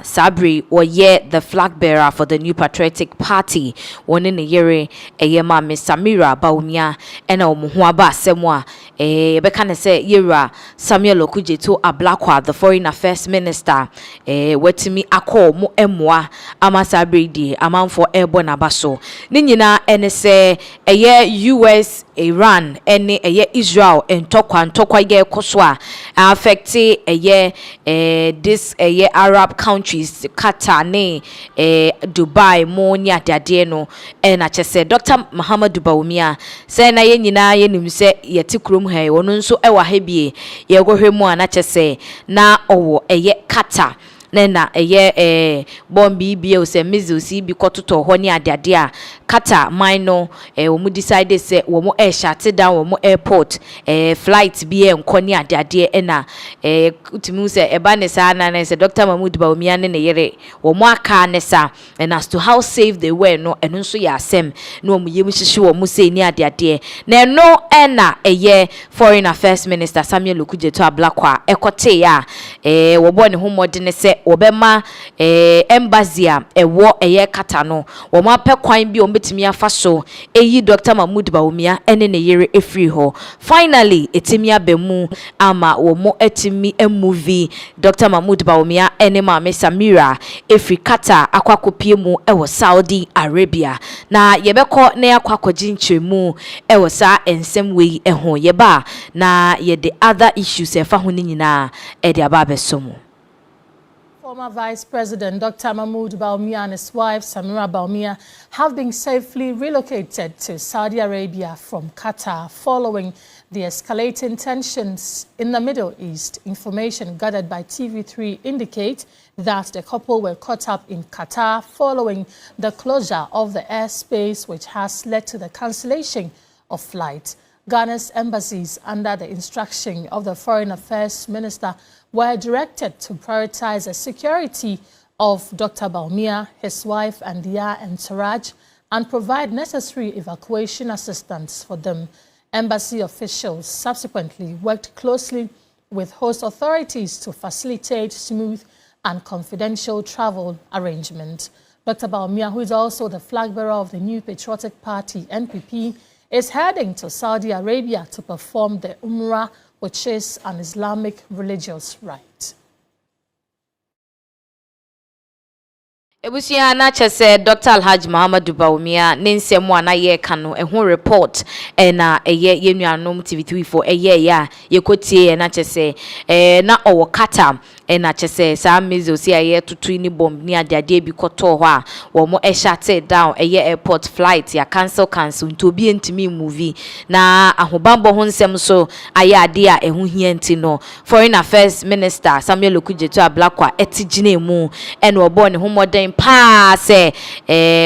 Sabri or the flag bearer for the New Patriotic Party one in a year ma Miss Samira Bawumia and Muhuaba Semwa bekane say yera Samuel Okujeto Ablakwa the Foreign Affairs Minister wetimi akọ mo emwa amasabri di amanfo airborne abaso ni nyina ene se US Iran ene Israel ntokwa ye koso a affect this Arab countries Qatar ne Dubai mo ni adade no na chese Dr. Mahama Bawumia say na ye nyina ye nim se yeti krom ha wono nso ewa ha bie ye gohwemu a na chese na owo Qatar nena bombi bia o se missiles bi kototo ho ni adade a Qatar mine wo mu decide se wo mu shut down wo mu airport flight bi enko ni adade na utimi se eba ne sa na se Dr. Mahmoud Bawumia ne yere wo mu aka ne sa and as to how safe they were no eno nso ya asem no mu yem hihye wo mu se ni adade na no na Foreign Affairs Minister Samuel Okujeto Ablakwa ekote ya wo bo ne ho modene se obema embassy a ewo Qatar no wo ma pe kwan bi o betimi afa so Dr. Mahmoud Bawumia ene ne yere efri ho finally etimi abemu ama wo mo etimi movie Dr. Mahmoud Bawumia ene ma Samira efri Qatar akwakopie mu ewo Saudi Arabia na yebekọ na yakwakoji nchemu ewo sa ensem wei eho yeba na ye the other issues efa ho ni nyina e de aba besomu. Former Vice President Dr. Mahmoud Bawumia and his wife Samira Bawumia have been safely relocated to Saudi Arabia from Qatar following the escalating tensions in the Middle East. Information gathered by TV3 indicate that the couple were caught up in Qatar following the closure of the airspace, which has led to the cancellation of flights. Ghana's embassies, under the instruction of the Foreign Affairs Minister, were directed to prioritize the security of Dr. Bawumia, his wife and their entourage, and provide necessary evacuation assistance for them. Embassy officials subsequently worked closely with host authorities to facilitate smooth and confidential travel arrangements. Dr. Bawumia, who is also the flag bearer of the New Patriotic Party, NPP, is heading to Saudi Arabia to perform the Umrah, which is an Islamic religious rite. Ebusia na chese Dr. Alhaji Muhammadu Bawumia nensemu ana ye kanu ehun report na ye nuanom TV3 for ya yekotie na chese na owo Qatar na chese sa mezosi aye tutu ni bomb ni adade bi koto ho a wo mo shut down airport flight ya cancel nto bi entimi movie na ahobambo ho nsem so aye ade a ehun hianti no Foreign Affairs Minister Samuel Okujeto Ablakwa etigine mu ene obo ne homoden pa se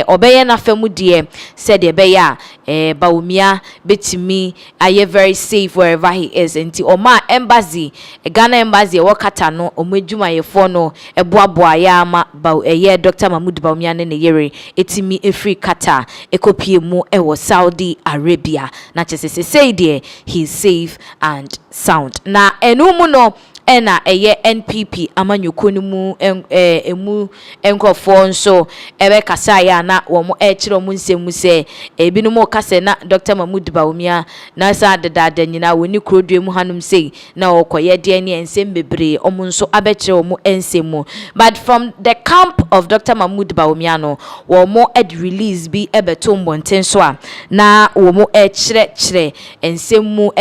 obeye na famu de said ebeya Bawumia betimi aye very safe wherever he is nti oma embassy Ghana embassy wo Qatar no omedwuma yefo no eboaboa ya ama Dr. Mahmoud Bawumia ne yere etimi efri Qatar ekopie mu ewo Saudi Arabia na chese say there he is safe and sound na enumu no ena NPP amanyoko ni mu emu enkofo nso ebe kasa ya na wo mo kire mu nsemu se ebi no mo kasa na Dr. Mahmoud Bawumia na sa dada nyina woni krodue mu hanum sei na okoye de ne ensem bebre omo nso abekire wo ensemu but from the camp of Dr. Mahmoud Bawumia no wo mo release bi ebeto mbonten so a na wo mo kire ensemu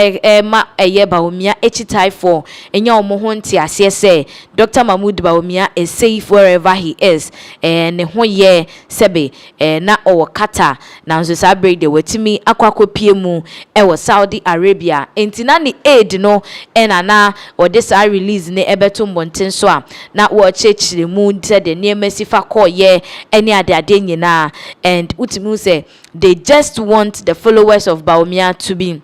ma Bawumia echitai for enya honti ase say Dr. Mahmoud Bawumia is safe wherever he is ne ho ye sebe na owo Qatar na nso sabre de watimi akwakopie mu ewo Saudi Arabia entina ni aid no na ode sa release ne ebeto mbonten so a na wo chechire mu nte de ne masifa call ye any ade nyina and utimi say they just want the followers of Bawumia to be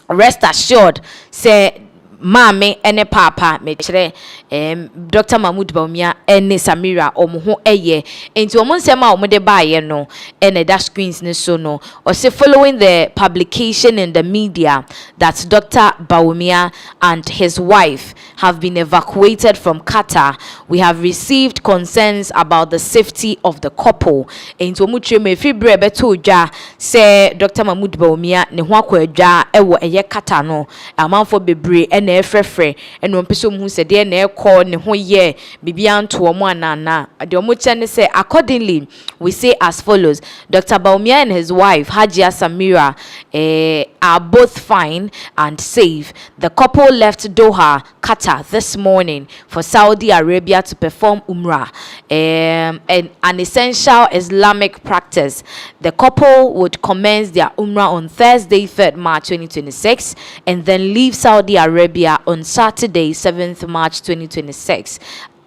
rest assured say Mame ene papa me chere Dr. Mahmoud Bawumia ene Samira omo ho eye enti omo nsema omo de baaye no ene dash screens ne so no or say following the publication in the media that Dr. Bawumia and his wife have been evacuated from Qatar, we have received concerns about the safety of the couple. Enti omo tire me fi bre beto dwa say Dr. Mahmoud Bawumia ne ho akwadwa ewo eye Qatar no amanfo bebre na efrefre eno mpeso mu se de na ekọ ne ho ye bibia nto omo anana de omo chene say accordingly we say as follows: Dr. Bawumia and his wife Hajia Samira are both fine and safe. The couple left Doha, Qatar this morning for Saudi Arabia to perform Umrah, and an essential Islamic practice. The couple would commence their Umrah on Thursday 3rd March 2026 and then leave Saudi Arabia on Saturday 7th March 2026.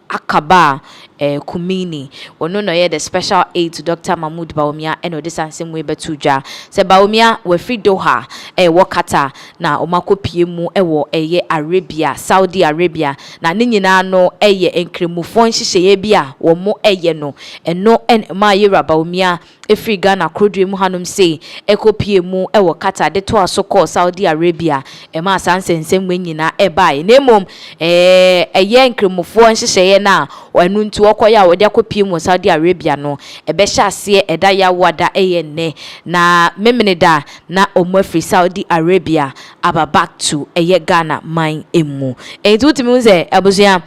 Akaba Kumini wono no ye the special aid to Dr. Mahmoud Bawumia eno this ansem we betuja se Bawumia we free Doha wo Qatar na omakopie mu wo eye Arabia, Saudi Arabia na ne nyina no eye enkremufo nhihye bia wo mo eye no eno en ma yera Bawumia efri Ghana krodwe mu hanom sei ekopie mu wo Qatar de to asoko Saudi Arabia ma sansensem we nyina bae na emom eye enkremufo nhihye na wanu ntu okoya wode akopie mu Saudi Arabia no ebe hyase eda ya wada ne na memeneda na omafri Saudi Arabia aba back to Ghana man emu entutimi ze abusia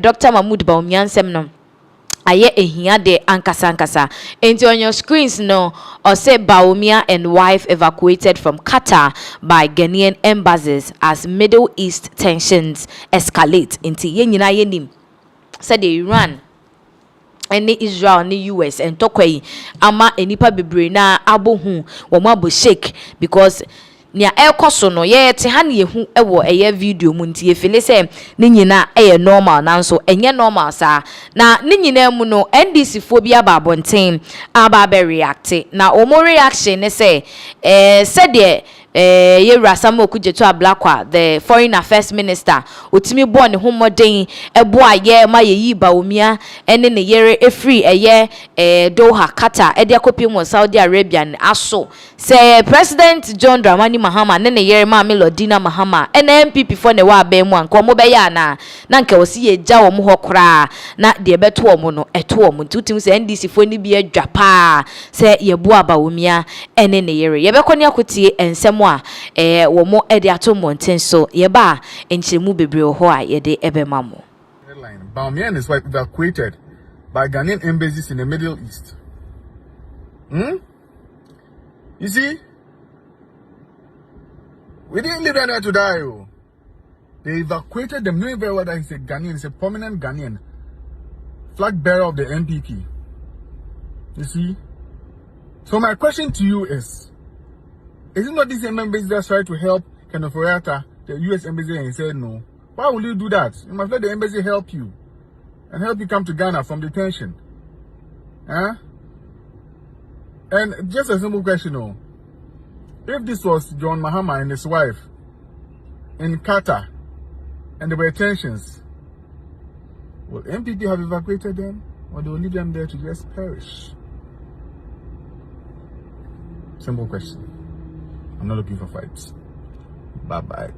Dr. Mahmoud Bawumia nsem no aye ehia de ankasa enti on your screens no or say Bawumia and wife evacuated from Qatar by Ghanaian embassies as Middle East tensions escalate enti yenyina yenim said the Iran any Israel ni US and tokwai ama enipa bebre na abohu wo mabo shake because nia ekoso no ye te ha ne yehu ewo eye video mu ntie fele se ne nyina eye normal nanso enye normal sa na ne nyina mu no NDC phobia babonten aba be react na omo reaction ne se said the ye rasamo kujeto ablakwa the foreign affairs minister otimi bo ne homoden ebo aye ma ye Bawumia ene ne yere efri eye Doha Qatar e de akopie mo Saudi Arabia aso se President John Dramani Mahama ne yere ma Melodina Mahama ene MPP for ne wa ba mu anko mo be ya na nke osi ye gya wo mo hokra na de beto wo mo no eto wo mo tutim se NDC fo ni bi adwa pa se ye bo Bawumia ene ne yere ye be koni akotie ensem wo mo ede ato monten so ye ba enchiremu bebre ho a ye de ebe mamo. Bawumia and his wife evacuated by Ghanaian embassies in the Middle East. You see, we didn't leave them there to die. Oh. They evacuated them, knowing very well that he's a Ghanaian, he's a prominent Ghanaian, flag bearer of the NPP. You see? So my question to you is it not these embassies that try to help Kenneth Oyata, the US embassy, and he said no? Why will you do that? You must let the embassy help you and help you come to Ghana from detention. Huh? And just a simple question, oh. If this was John Mahama and his wife in Qatar and there were tensions, will MPP have evacuated them or they will leave them there to just perish? Simple question. I'm not looking for fights. Bye-bye.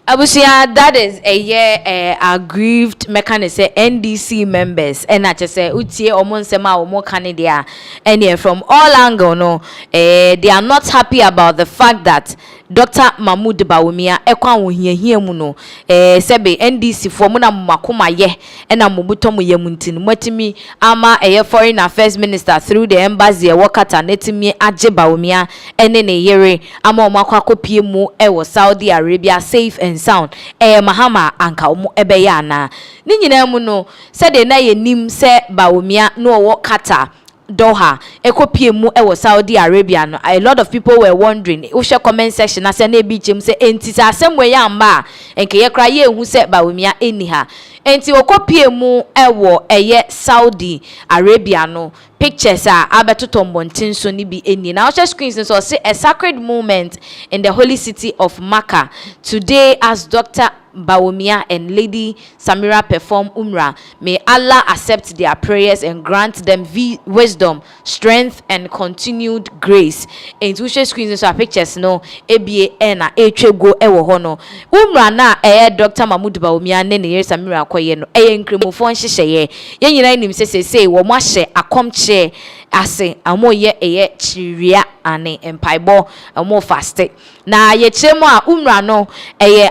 Abusia, that is a year aggrieved mechanism NDC members and I just say utie omonsema omo Canada and from all angle no they are not happy about the fact that Dr. Mahmoud Bawumia ekwa wohiahia mu no sebe NDC fo mu na makoma ye na mobuto mu yemuntin mwatimi ama foreign affairs minister through the embassy e Qatar netimi age Bawumia ene ne yere ama omakwa akopie mu wo Saudi Arabia safe and sound Mahama anka omo ebe ya na ni nyina mu no said na ye nim se Bawumia no wo Qatar Doha ekopie mu e wo Saudi Arabia no. A lot of people were wondering wo share comment section na say na bi chem say enti sa asem we ya mba enke ye kra ye hu say Bawumia eni ha enti okopie mu e wo eye Saudi Arabia no. Pictures are abetoto mbontin so ni bi eni na watch screens so say a sacred moment in the holy city of Makkah today as Dr. Bawumia and Lady Samira perform Umrah. May Allah accept their prayers and grant them wisdom, strength, and continued grace. In two screens so pictures no ABA na go ewo hono. Umrah na Dr. Bawumia ne ne Samira koye no nkremofo nhyehyeye. Ye nyina nim say wo mo ahye akomche ase amoye chiria ane empaibo amo faste na ye chemu a Umrah no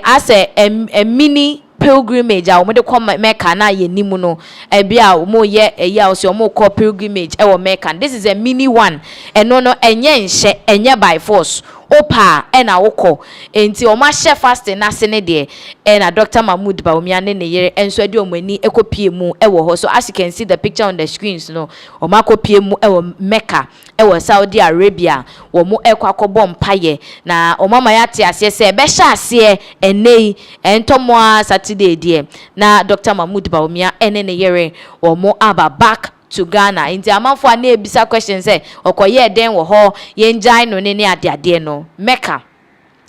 ase a mini pilgrimage a de come Mecca na ye nimu no bia omo ye a so omo call pilgrimage e wo Mecca. This is a mini one no enye nhye enye by force opa na woko enti o ma hye fasting na se ne de na Dr. Bawumia ne yere enso ade omani ekopie mu wo ho. So as you can see the picture on the screens no o ma kopie mu wo Mecca wo Saudi Arabia wo mo ekwakobo mpaye na o mama ya te ase se be hye ase enei entomo Saturday die na Dr. Bawumia ne yere wo mo aba back to Ghana. Inti amanfo na ebisa question say okoye den wo ho ye njai no ne ade no Mecca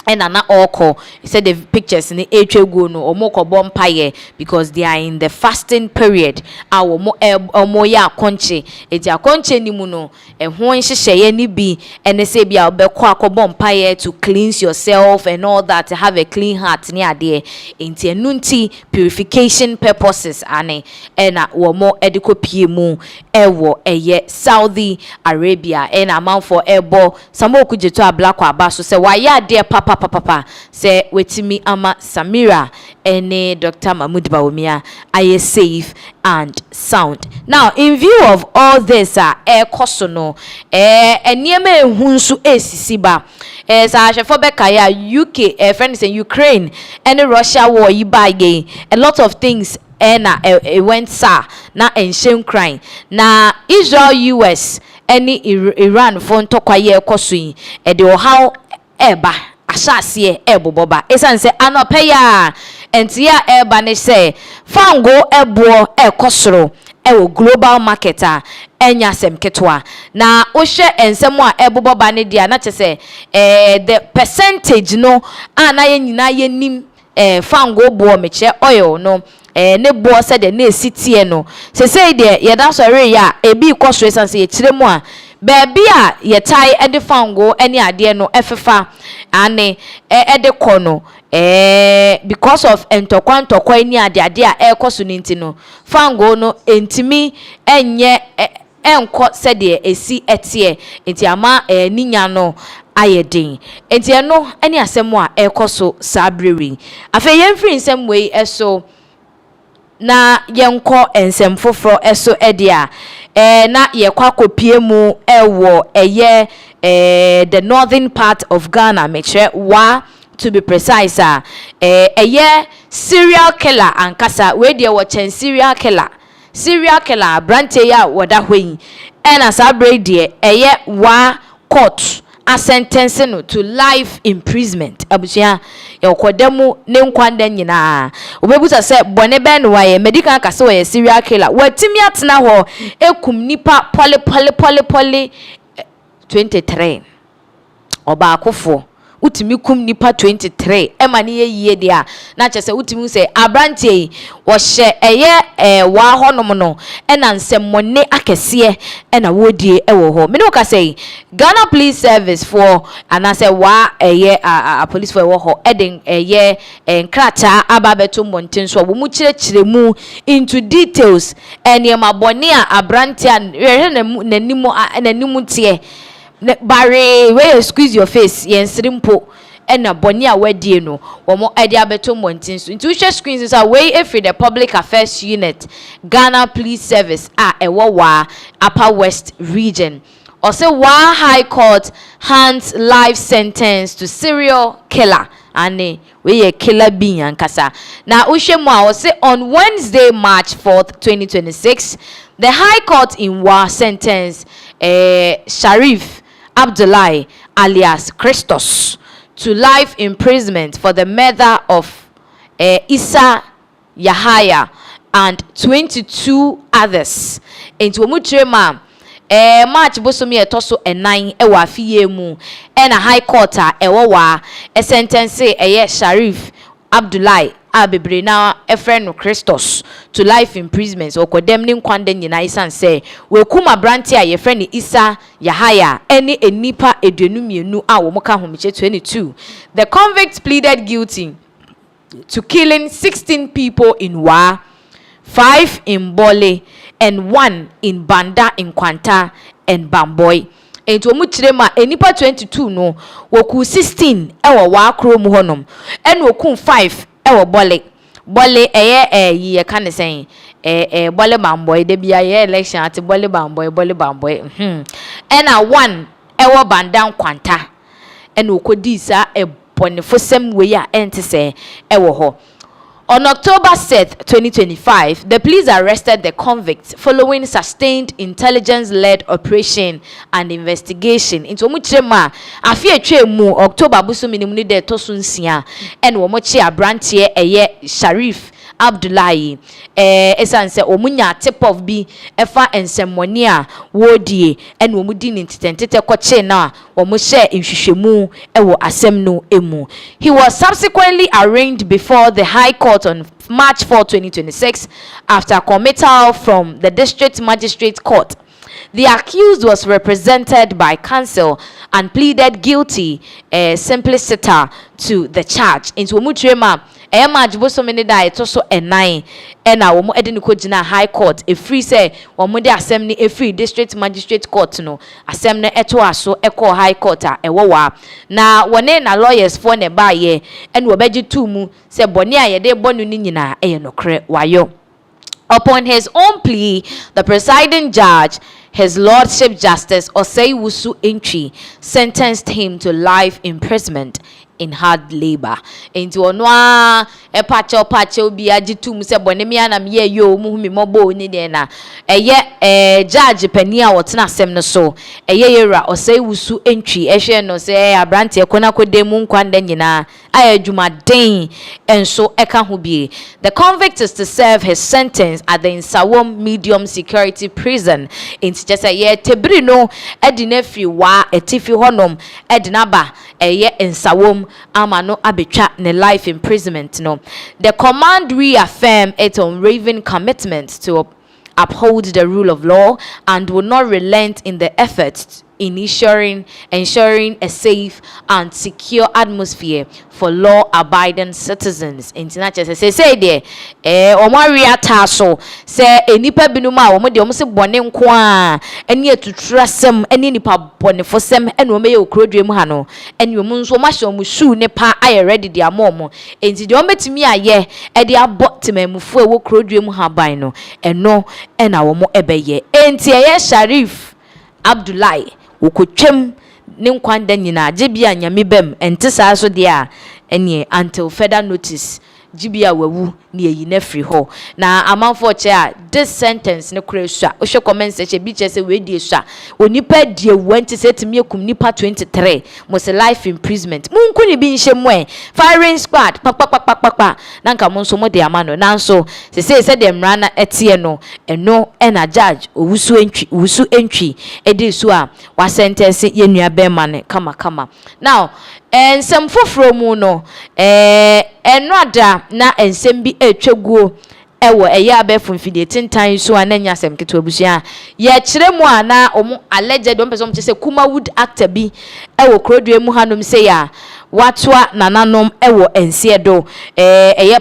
and na oko said the pictures ni go no omoko bompaye because they are in the fasting period awo mo ya akonche eti akonche ni mu no ho nhyehyeye ni bi ene se bia obekọ akobompaye to cleanse yourself and all that, to have a clean heart ni ade enti enunti purification purposes ane na wo mo edikopie mu ewo eye Saudi Arabia na manfo ebo samoku jeto ablakwa abaso se wa ya ade papa say wetimi ama Samira ene Dr. Bawumia aye safe and sound. Now in view of all this kosono eniema ehunsu esisi ba sa hwefo beka ya UK friends in Ukraine and Russia war yi ba again a lot of things na went sa na enhyem crime na Israel US any Iran for ntokwaye koso yi de how eba asase eboboba esanse anopeya entia eba ne se fango ebo ekosoro ewo global marketer enya sem ketwa na ohwe ensem a eboboba ne dia na chese the percentage no ana ye nyina ye nim fango bo meche oil no ne bo se de na esitie no se say de ye da so re ya ebi kosoro esanse ye kiremu a baby a yetai ede fango eni ade no efefa ane ede kono because of entokwa eni ade a ekoso ninti no fango no entimi enye enko sede esi etie enti ama ninya no ayedin enti eno eni asemo a ekoso sabreri afa yemfiri nsem wei eso na yenko ensem foforo eso edia na yekwa kopie mu ewo eye the northern part of Ghana meche wa to be precise eye serial killer ankasa we dey watch serial killer brante ya wada hwen na sabre dey eye wa court a sentence no to life imprisonment abusia yokodemu ne nkwanda nyina obebusa se bone ben wa ye medical kase wa ye serial killer watimi atena ho ekum nipa pole 23 oba akofo utimi kum nipa 23 ema ne ye dia na chese utimi se abrantie wo hye eye wa honom no ena nsemmone akese ena wodie ewo ho me no ka say Ghana Police Service for anase wa eye a police for ewo ho eden eye nkracha ababeto monten so wo mu kirekiremu into details eniema bone a abrantie nanimu tie bare where squeeze your face yensirimpo ena boni a wadie no womo ade abeto montin so into share screens is away every the public affairs unit Ghana Police Service ewo wa Upper West region or say wa High Court hands life sentence to serial killer ane we ye killer bean ankasa. Na ushemwa was say on Wednesday, March 4th, 2026, the High Court in Wa sentenced Sharif Abdullahi alias Christos to life imprisonment for the murder of Isa Yahaya and 22 others. Into Mutrema March bosomi etoso enan ewa afiye mu na High Court ewa a sentence Sharif Abdullahi abebre na efren no Christos to life imprisonment okodem ni nkwande nyina isan say we kuma branti a yefren ni Isa Yahaya eni enipa edunumienu a wo moka homiche 22. The convict pleaded guilty to killing 16 people in Wa, 5 in Bole, and 1 in Banda in Kwanta and Bamboy. Ento mu kirema enipa 22 no woku 16 ewo Wa krom honom en woku 5 ewo Bole ye kan say Bole Bamboy de bia ye election at Bole Bamboy ena 1 ewo Banda Kwanta en wokodi sa bonifosem we ya ente say ewo ho. On October 6th, 2025, the police arrested the convict following sustained intelligence-led operation and investigation into Muchema. Afie mu October busu minimuni de tosunsia and womochi abrantie Sharif Abdullahi esanse omunya tip of bi efa ensemoni a wodie en womudi nintentete kwache na womo share nhwehwemu ewo asem no emu. He was subsequently arraigned before the High Court on March 4, 2026 after committal from the District Magistrate Court. The accused was represented by counsel and pleaded guilty simpliciter to the charge. Into Mutrema March bosomi da etoso enan ena wo mo ede ni kogina High Court e free say wo mo de asem ni e free District Magistrate Court no asem na eto aso ekọ High Court a ewo wa na wone na lawyers for ne ba ye ene wo beji tu mu say boni a ye de bonu ni nyina e nokre wayo. Upon his own plea, the presiding judge, His Lordship Justice Osei Wusu Entry, sentenced him to life imprisonment in hard labor. Into onwa pacho bi agitum se bonemia na me yo mu mi mobo ni de na judge pani a wotena asem no so yera Osei Wusu Entry ehwe no se abrante ekona kodemu nkwanda nyina ayadwumaden enso eka ho bie. The convict is to serve his sentence at the Nsawam medium security prison in just tebri no edina fi wa etifi honom edina ba Nsawam amano abetwa ne life imprisonment no. The command reaffirmed its unwavering commitment to uphold the rule of law and will not relent in the efforts in ensuring a safe and secure atmosphere for law-abiding citizens. International say there omaria taso say enipa binuma omo de omo se bone nko a eni atutrasem eni nipa bone fosem eni omo ye okrodwe mu ha no eni omo nso ma hye omo shoe ne pa aye ready de amomo enti de omo betimi aye e de abot temamufu e wo krodwe mu ha ban no eno ena omo ebeye enti Sharif Abdullahi wokotwem ne nkwanda nyina gibia nyame bem ente saa so de a ene until further notice gibia wawu ne yi na free ho na amanfo che a this sentence ne kura sua o hwe comment section bi che se we die sua onipa die wanti setimi ekum nipa 23 must life imprisonment munku ni bi nhye mo firing squad pa na nka mo nso mo de amano na nso se de mra na etie no eno ena judge owusu entry edi so a wa sentence yenua be ma ne kama now ensem foforo mu no enwada na ensem bi etwaguo ewo abefo mfidie tintan so ananya asem keto abusia ye kire mu ana omo alleged don person say Kumawood actor bi ewo krodue mu hanom say ya watwa nananom ewo ensiedo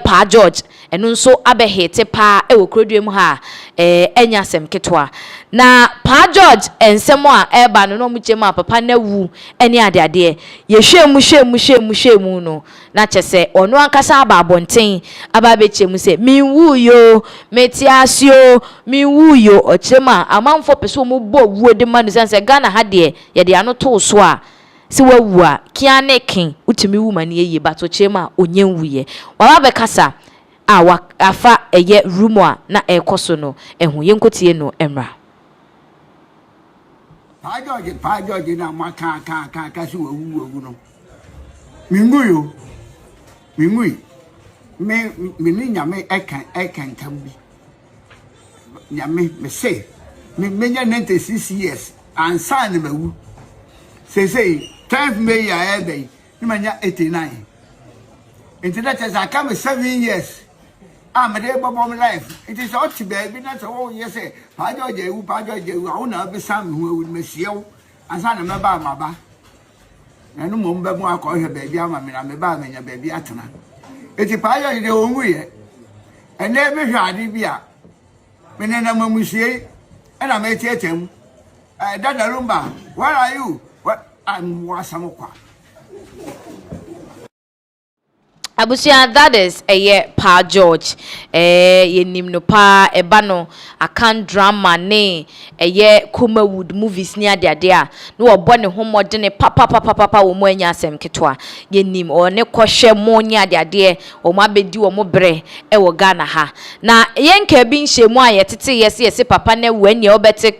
Pa George eno nso abehete pa ewo krodue mu ha enya asem ketwa na Pa George ensem a eba no mu chema papa na wu eni ade ye hwemu no na chese ono ankasa ababonten ababeche mu se minwu yo metiasio minwu yo ochema amanfo peso mu bo wuo de manu sanse Ghana ha de ye de ano to so a si wawu a kia ne ken utumi wu mane ye bato chema onyen wuye wa ba kasa a wa afa eye rumor na ekoso no ehu yenkotie no emra pa George na maka ka si wawu no minguyo me ni nyame ekan tambi nyame me say me nya 96 years and sign me wu say 10th May ya day ni manya 89 into that as I come 7 years I'm a day bobom life it is out to baby not oh yes say pa George I na be sam who me siew and sign me ba maba na no mo mba mu akọ baby ama me na me ba menya baby atena eti pa George de onwu ye ene be hwade bia me na mamusie and I met him. Dada Lumba, where are you? What I'm Wasamokwa. Abusia, that is a year Pa George. Ye nimno pa ebano akan drama ne a year Kumawood movies near dia. No born a home modern papa wo moenya sem ketwa. Ye nim or ne kwashe mo nya dia o mabedi o mobre e wo Ghana ha. Na yenke bin shemu a yetete yes papa ne wenye obetek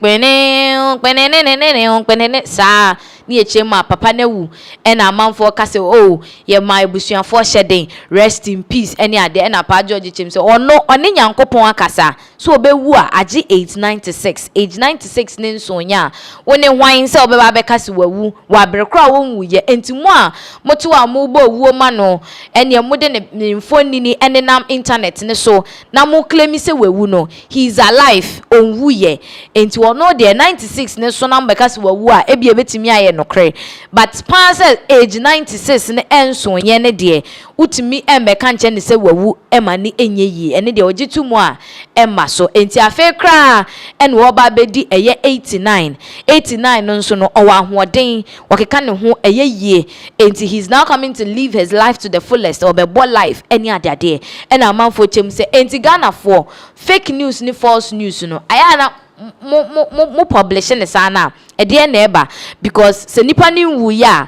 penene sa ni echema papa ne wu e na amanfo kase oh ye my busuafo hyeden rest in peace any ade na Pa George chem say ono oni nyankopon akasa so obewu a age age 96 ne nsonya woni hwan say obeba be kase wawu wa berekra wonwu ye entimu a moto a mo bo wuo ma no ene mo de ne mfoni ni ene nam internet ne so na mo claim say wawu no he is alive onwu ye enti ono de 96 ne so na mbekase wawu a ebie betimi aye nokre but pass age 96 ne ensonye ne de utimi emeka nche ne se wawu ema ni enye yi ene de ogitumu a ema so enti afa kra ene wo ba bedi eye 89 no nso no owa ahoden wakeka ne ho eye yi enti he's now coming to live his life to the fullest or be born life any ade ene amanfo chem se enti Ghana for fake news ni false news no aya na mo publishing sana e de na eba because se nipa ni wu ya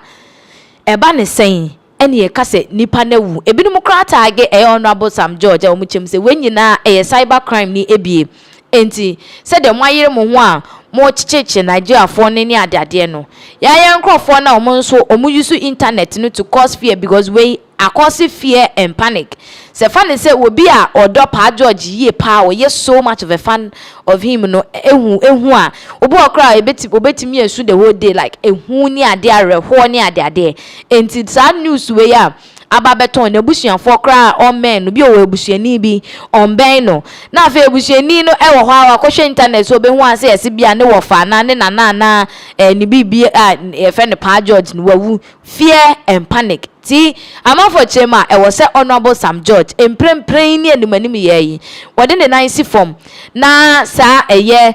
eba ne sen ene ye kase nipa na wu ebinum kra taage e honorable Sam George o mu chem se wenyina e cyber crime ni ebie enti se de mo ayere mo ho a mo chicheche Nigeria for ne ade no ya nkrofo na o mo nso o mu use internet no to cause fear because we cause fear and panic. Se fan say obi a odo Pa George ye pa o ye so much of a fan of him no ehu a obi okra obetimi esu the whole day like ehu ni ade areho ni ade enti sa news we ya ababeton na busuanfo kra on men no bi o busuani bi on ben no na afa busuani no e wo ho awa kohwe internet so be hu ase ese bia ne wo fa na ne na ni bibi e fe ne Pa George no wawu fear and panic ti amafo chema e was honorable Sam George emprempren ni animanim ye wode ne nice form na sa eye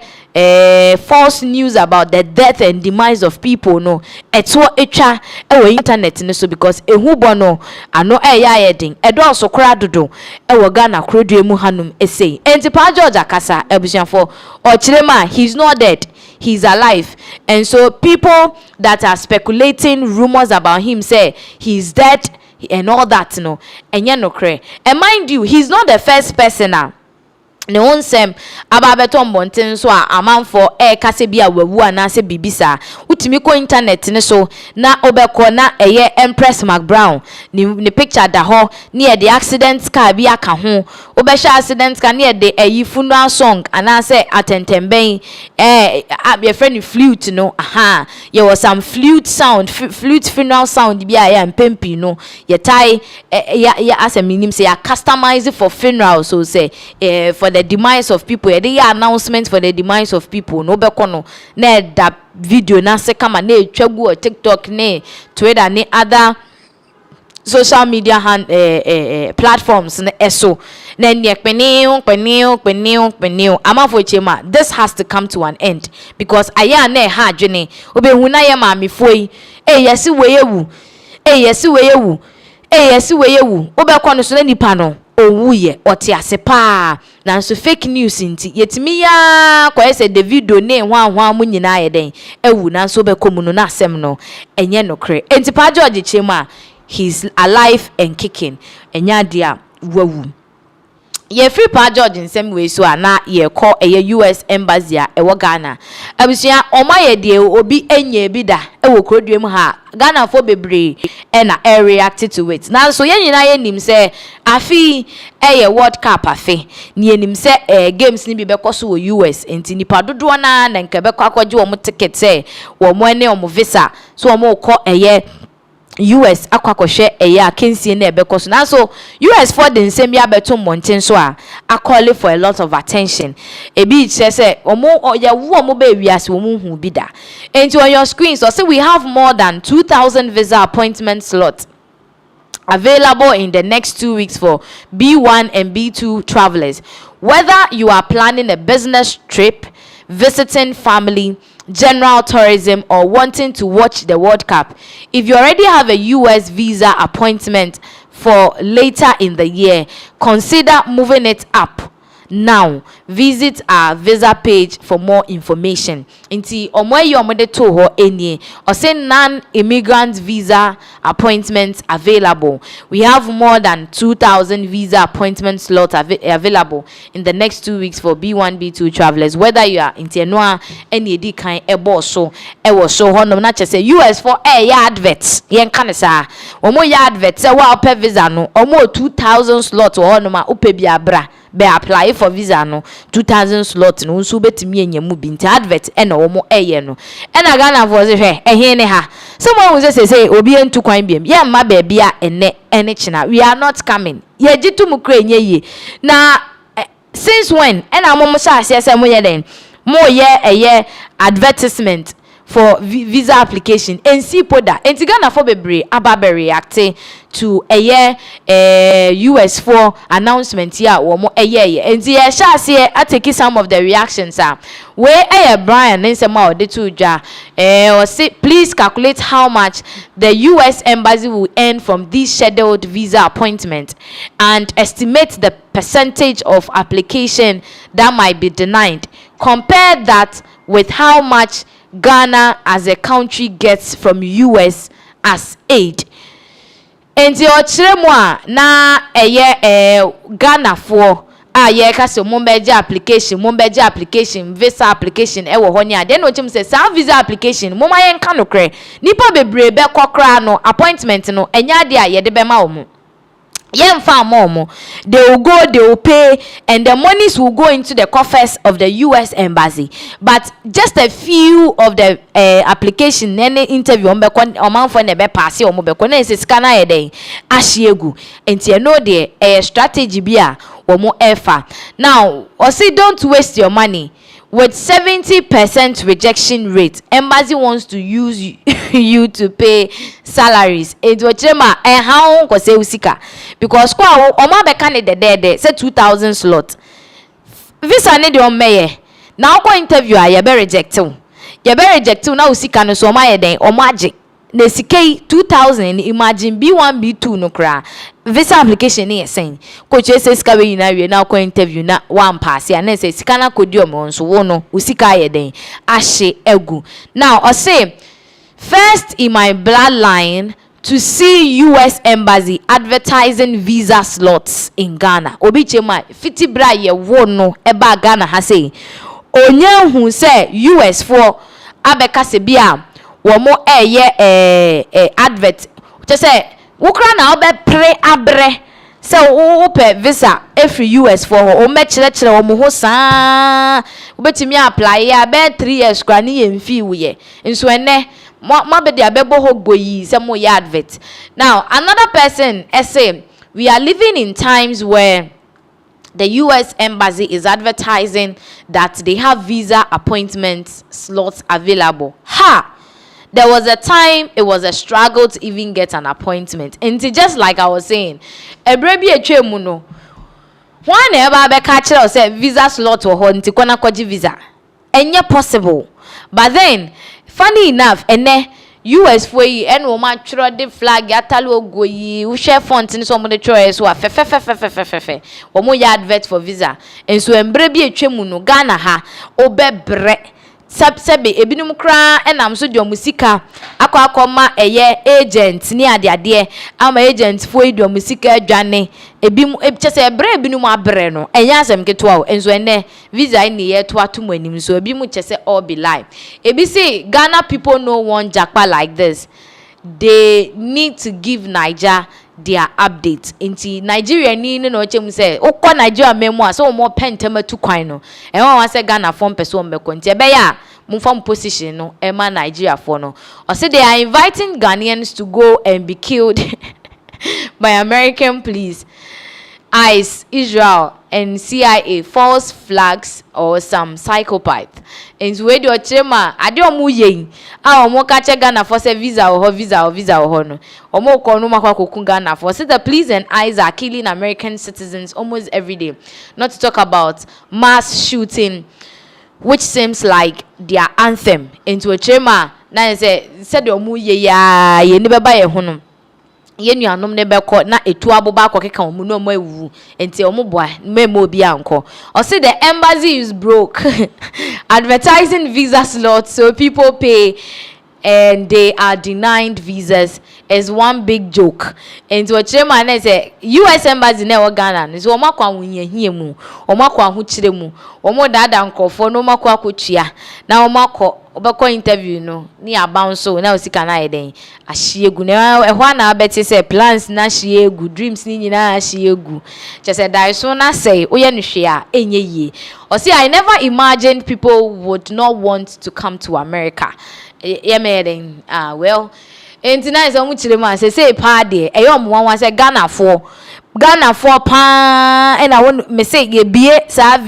false news about the death and demise of people no eto etwa e wo internet ne so because ehu bono ano ya yedin edo so kra dodo e wo Ghana krodue mu hanum esei enti Pa George akasa ebusianfo o chirema he's not dead, he's alive. And so people that are speculating rumors about him say he's dead and all that no enye no kre. And mind you, he's not the first person now ne onsem ababeto mbonten so a amanfo kase bia wawu anase bibisa utimi ko internet ne so na obeko na eye Empress McBrown ni picture da ho ne the accident car bia ka ho obehya accident car ne the funeral song anase atentemben your friend flute no aha there was some flute sound flute funeral sound bia ya mpempi no ye tai ya aseminim say ya customize for funeral so say for the demise of people the announcement for the demise of people no be kono na da video na se kama na etwagu TikTok ne Twitter ne other social media platforms na eso na ne kpeniu amafo chema. This has to come to an end because aya na ha adwene obehu na ye maamefoi yesi weyewu obekono so na nipa no owuye ɔte ase pa na nso fake news nti yetimi ya kwa ese Davido ne hwa mu nyina ye den ewu na nso bekomu no na asem no enye nokre enti pa George Chema he's alive and kicking enya dia wawu ye free pa George nsem we so na ye call US embassy a ewo Ghana abusia omaye de obi enye bi da ewo krodua mu ha Ghana for bebre na react to it na so ye nyina ye nim se afi World Cup afi ni enim se games ni bi bekoso wo US enti nipa dodo na nke bekọ akwaje wo ticket se wo mo ene wo visa so wo mo kọ US akwakohwe akensie na ebekoso na so US for the nsem ya beto monten so a call for a lot of attention ebi say ya wo be wiase wo mu hu bi da enti on your screen so say we have more than 2000 visa appointment slots available in the next 2 weeks for B1 and B2 travelers whether you are planning a business trip, visiting family, general tourism, or wanting to watch the World Cup. If you already have a US visa appointment for later in the year, consider moving it up now. Visit our visa page for more information. Inti omwe yomode to ho enye or say non-immigrant visa appointments available. We have more than 2000 visa appointment slots available in the next 2 weeks for B1 B2 travelers. Whether you are in Tienua any edi kind ebo so ewo so hono na che say US for ya adverts yen kanesa omo ya adverts e wa ope visa no omo 2000 slots hono ma ope bia bra be apply for visa no 2000 slot no nso betimi enyamu bi nti advert e na omo eye no e na Ghana for se hwe ehe ne ha someone will say obi entu kwan biem ye mma ba bia ene china we are not coming ye jitu mu kra enye ye na since when e na mo sha ase mo ye den mo ye advertisement for visa application NC poda enti Ghana for bebre ababe react to US for announcement here wo mo enti ye sha se atake some of the reactions we Brian nsema ode to dwa or say please calculate how much the US embassy will earn from this scheduled visa appointment and estimate the percentage of application that might be denied. Compare that with how much Ghana as a country gets from US as aid. Enti ochiremu na Ghana for ye ka se mombeje application visa application ewo ho ni ade no chim se sa visa application moma yen ka no kre nipa bebre be kokra no appointment no enya ade a ye de be ma wo mu they will go, they will pay, and the monies will go into the coffers of the US embassy. But just a few of the application, any interview, pass and you know the strategy bia or more effort. Now, or say don't waste your money. With 70% rejection rate, embassy wants to use you to pay salaries. It will chema how ko se usika because kwa oma be kan de say 2000 slot. Visa ne de o meye. Na ko interview a ye be reject you. Ye be reject you na usika no so ma ye den o ma age. Na sikei 2000 imagine B1 B2 no kra. Visa application ni esen ko che se sika we na we na ko interview na one pass ya na se sika na kodi o mo nso wo no usika ye den ahye egu. Now I say first in my bloodline to see US embassy advertising visa slots in Ghana. Obi chema fiti bra ye wo no eba Ghana ha say onye hu say US for abeka se bia wo mo advert to say wukra na obe pre abre se wo pe visa every US for o me kire wo mo ho saa obetimi apply ya be 3 years kwa ni ye mfi wo ye nso ene ma be dia bebo ho gboyi se mo ya advert. Now another person say we are living in times where the US embassy is advertising that they have visa appointment slots available. There was a time it was a struggle to even get an appointment. And just like I was saying, ebrebi etwemu no. One ever be catch us say visa slot or ho nti kwana kwaji visa. Enye possible. But then funny enough, US for yi and wo ma tro de flag yatalo ogo yi wo share font ni so mo de tro so fe wo mo ya advert for visa enso embre bi etwemu no Ghana ha obebre sebe ebinum kra enam so de omusika akoma eye agent ni ade ama agent fo de omusika adwane ebim chese ebre ebinum abre no enya asem keto enso ene visa ni ye to atom anim so ebim chese all be live ebi say Ghana people no want japa like this. They need to give Niger their updates. Inti Nigeria ni no chem say okọ Nigeria memo so mo pentema tu kwan no e wan say Ghana form person be konti be ya mo form position no e ma Nigeria for no or say they are inviting Ghanaians to go and be killed by American police, ICE, Israel and CIA false flags or some psychopath. And we do chema ade omu yen a omo ka che Ghana for say visa or visa or no omo ko no makwa kokun Ghana for say the police and ICE are killing American citizens almost every day, not to talk about mass shooting, which seems like their anthem. Into a chema na say said omu ye ya ye ni beba ye ho no yenu anom ne beko na etu aboba akokeka omu no mo ewu enti omo boa memo obi anko or say the embassy is broke advertising visa slots so people pay and they are denied visas is one big joke. And what chairman say US embassy na Ghana so omakwa wunyehie mu omakwa ho kire mu omo dada nkofo no omakwa akotua na omakọ obekọ interview no ni abanso na osika na eden ahiegu na ehwa na abeti say plans na ahiegu dreams ni nyina ahiegu chese dai so na say oye no hwe a enye yie o say I never imagined people would not want to come to America. Yemeden well entina is omu chire ma say pa de eyom wan say Ghana for pa and I want me say ye bie sa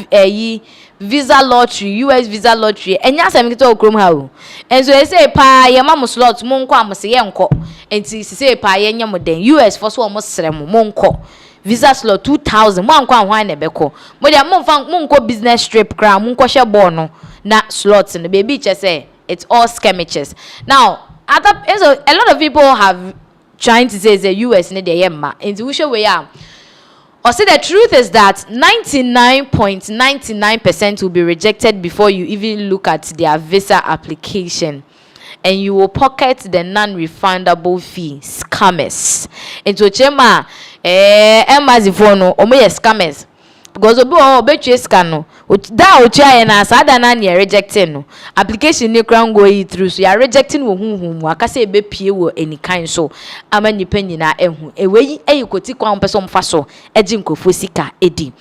visa lottery US visa lottery enya sam kito okrom ha o enso e say pa ye ma slot mo nko am say ye nko enti say pa ye nya mo den US for so mo sere mo nko visa slot 2000 mo anko anwan na beko mo dia mo nko business trip kra mo nko hye ball no na slots no baby che say it's all skirmishes. Now, a lot of people have trying to say the US need the yemma. Into which way are? Or say the truth is that 99.99% will be rejected before you even look at their visa application. And you will pocket the non-refundable fee. Scammers. Into chema embassy for no omo scammers. Because obi o betwe scan no da o twa na sada na ne rejecting no application ni kran go yi through so you are rejecting wo hunhum akase ebe pie wo any kind so ama nipa nyina ehu eweyi eyikoti kwan person mfa so eji nkofo sika edi.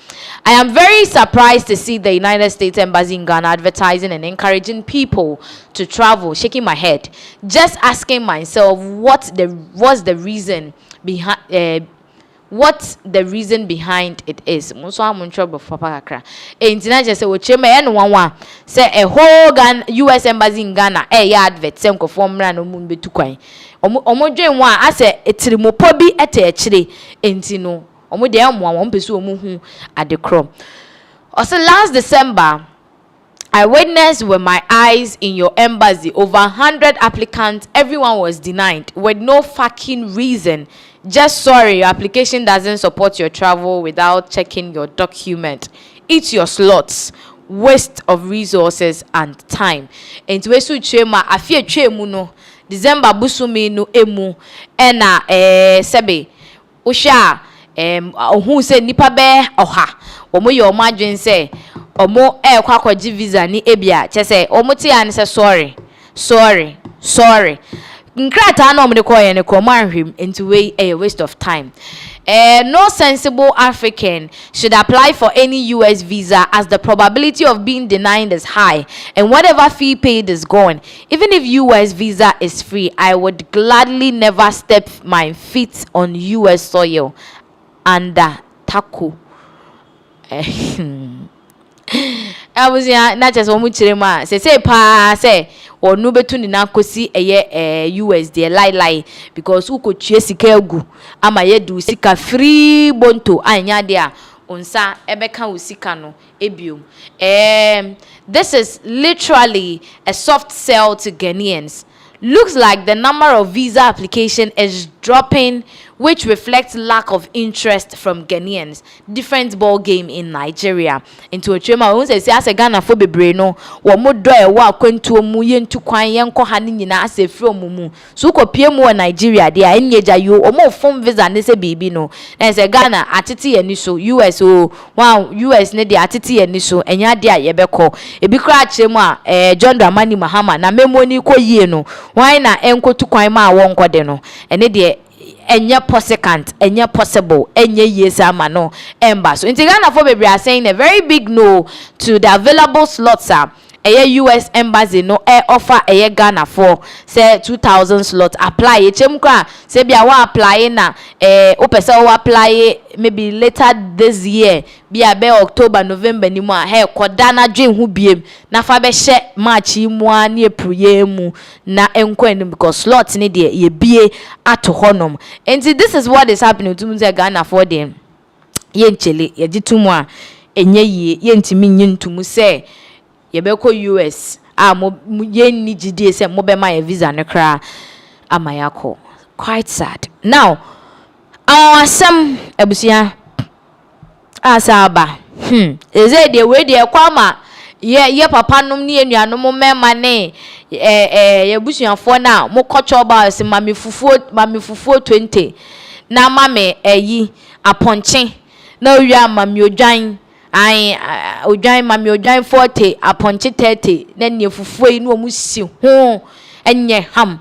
I am very surprised to see the United States Embassy in Ghana advertising and encouraging people to travel, shaking my head, just asking myself what the reason behind what the reason behind it is. So I'm in trouble for Papa. Entina just say we chema en wanwa say a whole US embassy in Ghana ya advert senko form na no mun betu kwan. Omo dwen wa ase etirimopo bi ete akire enti no omo de amwa omo pese omo hu adekrom. Also last December I witnessed with my eyes in your embassy over 100 applicants. Everyone was denied with no fucking reason. Just sorry, your application doesn't support your travel without checking your document. Eat your slots. Waste of resources and time. And to wesu chema afie chemu no December busumi no emu ena sebe osha ohun se nipa be oha omo ye omo adwen se omo kwa akwaji visa ni ebia che se omo ti an se sorry nkrata na omo de koye ne ko manhwem into way a waste of time. No sensible African should apply for any US visa as the probability of being denied is high and whatever fee paid is gone. Even if US visa is free, I would gladly never step my feet on US soil under taco. I was not just one chirema say pa say or no betu ni na kosi US de lie because who could chase gu ama ye do sika free bonto anya dia onsa ebeka usika no ebium. This is literally a soft sell to Ghanaians. looks like the number of visa application is dropping, which reflects lack of interest from Ghanaians. Different ball game in Nigeria. Into a chema, we say as a Ghana for bebre no, wa mo do e wa kwentu mu yentu kwan yenko ha ni nyina ase firi omumu. So ko pie mu Nigeria dia enyeja yo omo form visa ne se bibi no. Na se Ghana atete ye ni so US o wow US ne dia atete ye ni so enya dia ye beko. Ebi kra chemu a John Dramani Mahama na memoni ko yie no. Why na enkotu kwan ma wonko de no. Ene de enye possible enye yes ama no emba. So in Ghana for baby are saying a very big no to the available slots US embassy no offer Ghana for say 2,000 slots apply echemkwa say bia wa apply na opese wa apply maybe later this year bia be October November ni mu a koda na dwen hu biem na fa be hye March mu a na April ye mu na enkwan because slots ni de ye bie ato honom. And this is what is happening to me Ghana for them ye nchele ye gitumu a enye ye ntimi nyintumu say yebeko US mo yenni gidie se mo be my visa ne kra amayako. Quite sad. Now some ebusia asaba eze de we de kwama ye papa num ne enuanom mema ne yebusuafo na mo kocho ba se mami fufuo 20 na mame aponche na owia mami odwan odwan mami odwan 40 aponche 30 na ne fufuo yi no omusi ho enye ham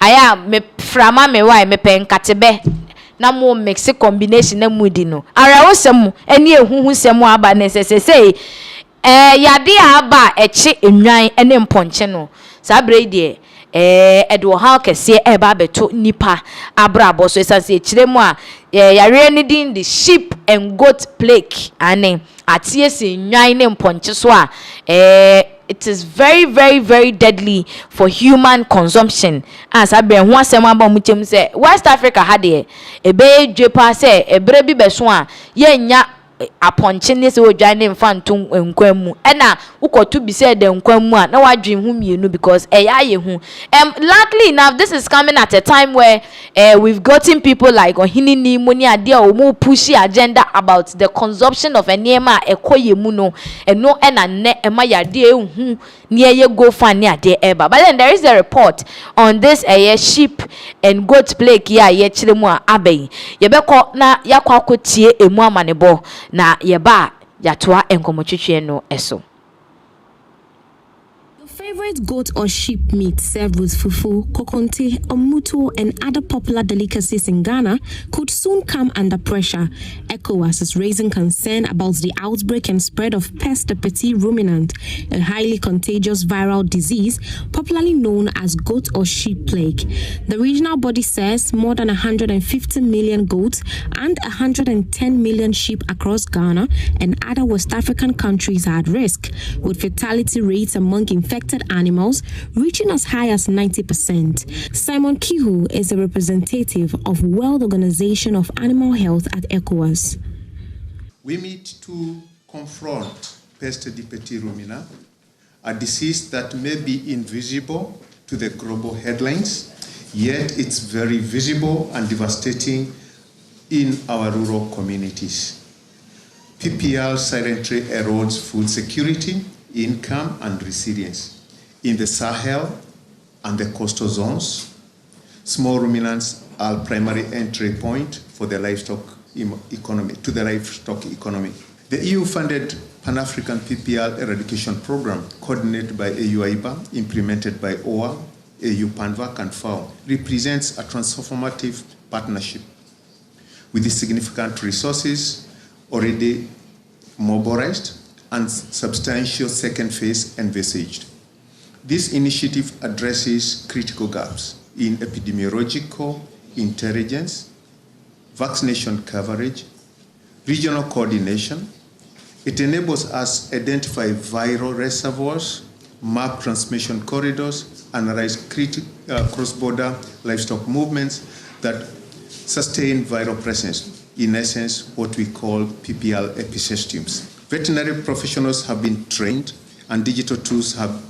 aya me frama me wai me penkatebe na mo mix combination na mudi no ara wosem eni ehuhu sem aba na sesese yade aba eche enwan ene mponche no sabre de edo ha kese eba beto nipa abrabo so esanse echiremu a yare ni din the sheep and goat plague ane atie se enwan ne mponche so a it is very, very, very deadly for human consumption. As I been one sema ba mutem say West Africa had e be dwepa say ebre bi beso a ye nya aponche ne se odwan ne mfanto nkwan mu na ukotu bi say de nkwan mu a na wadwen hu mienu because aye hu luckily enough this is coming at a time where we've gotten people like Ohinini Moni ade o mo push agenda about the consumption of enema ekoye mu no eno na ne ema yade hu ne ye go fan ne ade eba. But then there is a report on this sheep and goat plague here ye chire mu a abai ye beko na yakwa kotie emu amanebo na yeba yatoa enkomotwetwe no eso. Favorite goat or sheep meat served with fufu, kokonte, omuto, and other popular delicacies in Ghana could soon come under pressure. ECOWAS is raising concern about the outbreak and spread of peste petit ruminant, a highly contagious viral disease popularly known as goat or sheep plague. The regional body says more than 150 million goats and 110 million sheep across Ghana and other West African countries are at risk, with fatality rates among infected animals reaching as high as 90%. Simon Kihu is a representative of World Organization of Animal Health at ECOWAS. We meet to confront peste di petit ruminant, a disease that may be invisible to the global headlines, yet it's very visible and devastating in our rural communities. PPL silently erodes food security, income, and resilience. In the Sahel and the coastal zones, small ruminants are primary entry point for the livestock economy, The EU-funded Pan-African PPL eradication program, coordinated by AU-AIBA, implemented by OA, AU-PANVAC, and FAO, represents a transformative partnership with the significant resources already mobilized and substantial second phase envisaged. This initiative addresses critical gaps in epidemiological intelligence, vaccination coverage, regional coordination. It enables us to identify viral reservoirs, map transmission corridors, analyze cross-border livestock movements that sustain viral presence. In essence, what we call PPL episystems. Veterinary professionals have been trained and digital tools have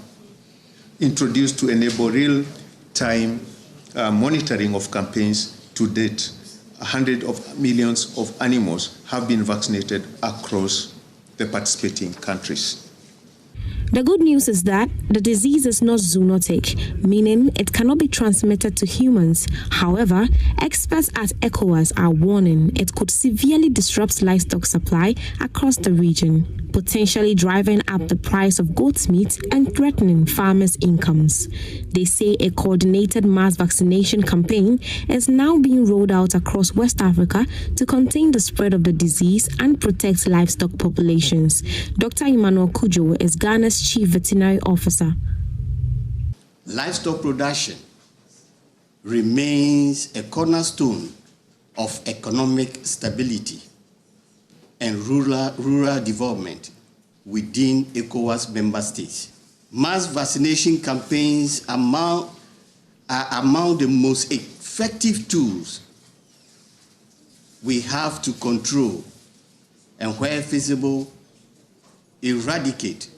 introduced to enable real time monitoring of campaigns to date, hundreds of millions of animals have been vaccinated across the participating countries. The good news is that the disease is not zoonotic, meaning it cannot be transmitted to humans. However, experts at ECOWAS are warning it could severely disrupt livestock supply across the region, potentially driving up the price of goat's meat and threatening farmers' incomes. They say a coordinated mass vaccination campaign is now being rolled out across West Africa to contain the spread of the disease and protect livestock populations. Dr. Emmanuel Kujo is Ghana's Chief Veterinary Officer. Livestock production remains a cornerstone of economic stability and rural development within ECOWAS member states. Mass vaccination campaigns are among the most effective tools we have to control and, where feasible, eradicate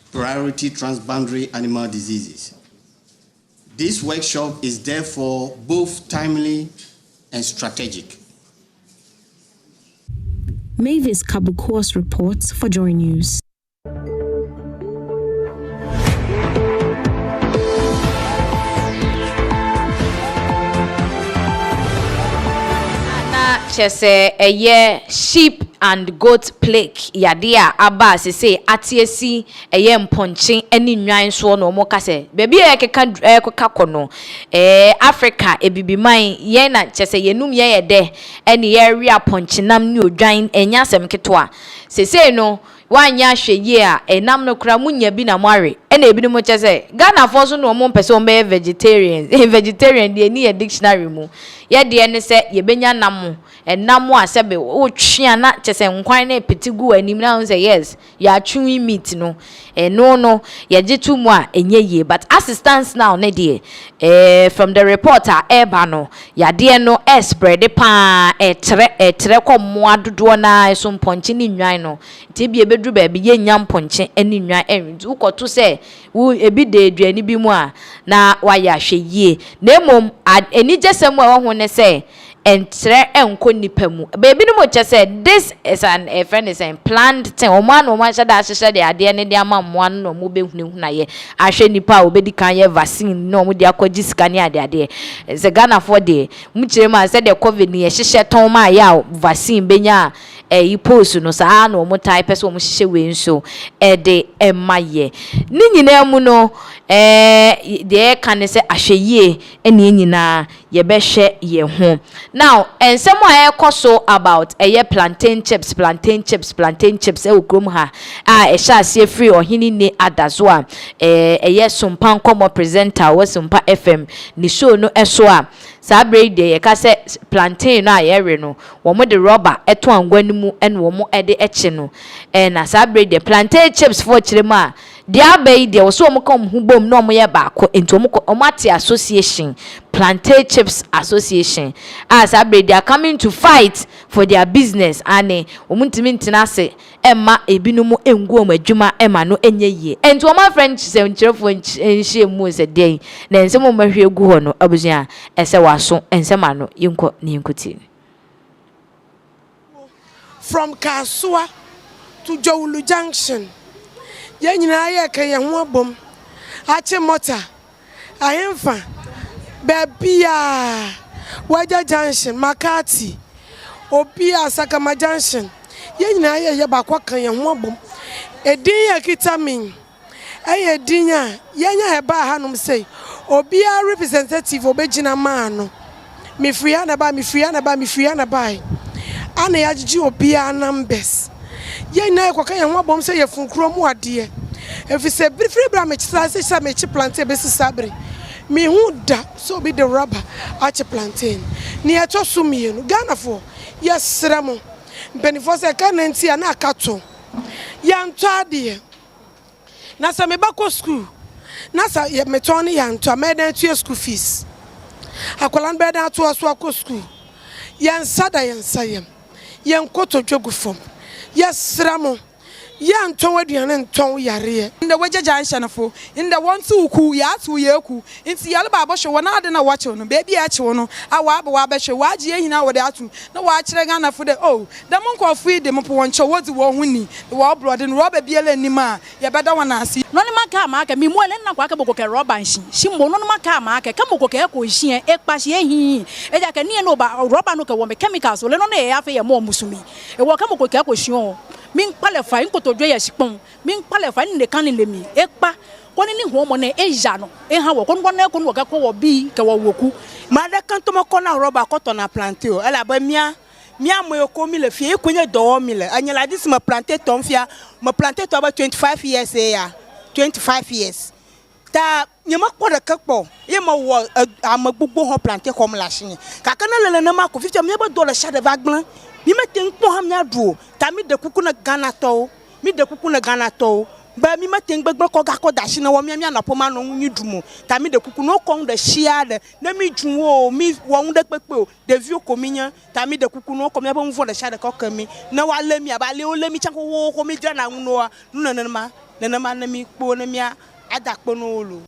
priority transboundary animal diseases. This workshop is therefore both timely and strategic. Mavis Kabukwas reports for Joy News. Chese a year sheep and goat plague yadia aba say atiesi a year mponching any nwan so no mo kase baby e keka kono Africa ebibiman ye na chese yenum ye de ene ye ria ponchinam ni odwan enya asem ketwa sese no wanya hweye a enam no kra munya bi na moare ene ebi no mo chese Ghana for so no mo pese o be vegetarian vegetarian de ni dictionary mu ye de ne se ye benya nam enam a sebe o twia na chese nkwan na petigu anim na say yes ya twi meat no no ye gitu mu a enye ye but assistance now ne de from the reporter eba no ya de no spread pa etre komo adodo na so mponche ni nwan no te bi ebedru ba bi ye nya mponche ani nwan entu ukoto se wo ebi de aduani bi mu a na wa ya hweye na emom eni jesem a wo ho ne se entre enko nipa mu baby no mo say this is an friend is a planned thing o man o man shada hye de ade ne de ama mo no mo behunu na ye ahwe nipa obedi kan ye vaccine no mo de akwaji sika ne ade ze Ghana for de mu kire ma say de covid ne ye hye ton ma ya vaccine benya post no sa no mo type so mo hye we nso de emaye ni nyina mu no de kan se ahweye ene nyina ye be hwe ye ho now and someone so about plantain chips e okrom ha e sha se free ohini ne adazo a sumpa nkomo presenter wo sumpa FM ni show no eso a sabre de ye ka se plantain no ayere no wo mo de rubber eto angwani mu ene wo mo de eche no na sabre de plantain chips for chirema dia bay de wo so mo kom hu bom no mo ye baako ento mo omati association plantain chips association as sabre they are coming to fight for their business and omuntimi ntina se emma ebinumu engu omadwuma emma no enye ye ento my friend se nchirefo enhie mu se den na ensem mo mahwe egu ho no abusua ese waso ensema no yinko ni yinkuti from Kasua to Jowulu Junction ye nyina ye kan ye ho abom ache mota ahemfa Babia Waja Junction Makati Obia Sakama Junction ye nyina ye bakwa kan ye ho abom edin ya kitamin edin ya nya eba hanom say obia representative obegina ma no mefria na ba ana ya gigi obia numbers ye na kwa kan ye ho abom say ye funkro mu ade efise brifri bra me chisa se me chi plant be sisabre me hu da so be the rubber ache plantain ni eto so mienu Ghana for yes ramo benefo se kan nti na akato yanto ade na sa me bako school na sa ye metoni yanto ameda tu school fees akolan be da to aso akọ school yan sada yan sayem yan koto dwogu fom yes ramo ya nton aduane nton yare in the waje junction fo in the one two ku ya tu ye ku inti yale ba hwe wona ade na wache no baby a che no awa ba wa ba hwe waje ehina wo de atu na wa kire Ghana fo de oh the monko of de mo po wonche wodi wo huni wo blood no roba biele nima ye beda wona asi no ni maka ma aka mi mo le na kwa ka boko ke roba nshi shimbo no maka ma aka ka boko ke ko hie e pa hie hi e ja ka ni no ba roba no ke wo me chemicals le no na e afa ye mo musumi e wo ka boko ke ko hie min pale fa nkoto dwe ya shipon min pale fa ne kan le mi ekpa koni ni ho mo ne eja no e ha wo kon na ko no ga ko wo bi ke wo woku ma da kan to mo ko na roba ko to na planté o ela ba mia mo ko mi le fie e kunye do mi le anyala dis ma planté ton fia ma planté to ba 25 years e ya 25 years ta nyama ko da kakpo ye ma wo amagbugbo ho planté comme la chine ka kana le na ma ko 50 me ba do la sha de vaglan mi matin po ham nya duo ta mi de kuku na Ghana to mi de kuku na Ghana to ba mi matin gbegbe ko ga ko dashi na wo mi na poma no nyi dumu ta mi de kuku no kon de shia de na mi dun o mi wo de pepe o de vieux kominya ta mi de kuku no ko mi ba mvo de shia de ko kami na wa le mi aba le o le mi chanko wo ko mi dra na no na ma na mi kpo na mi ada kpo no olu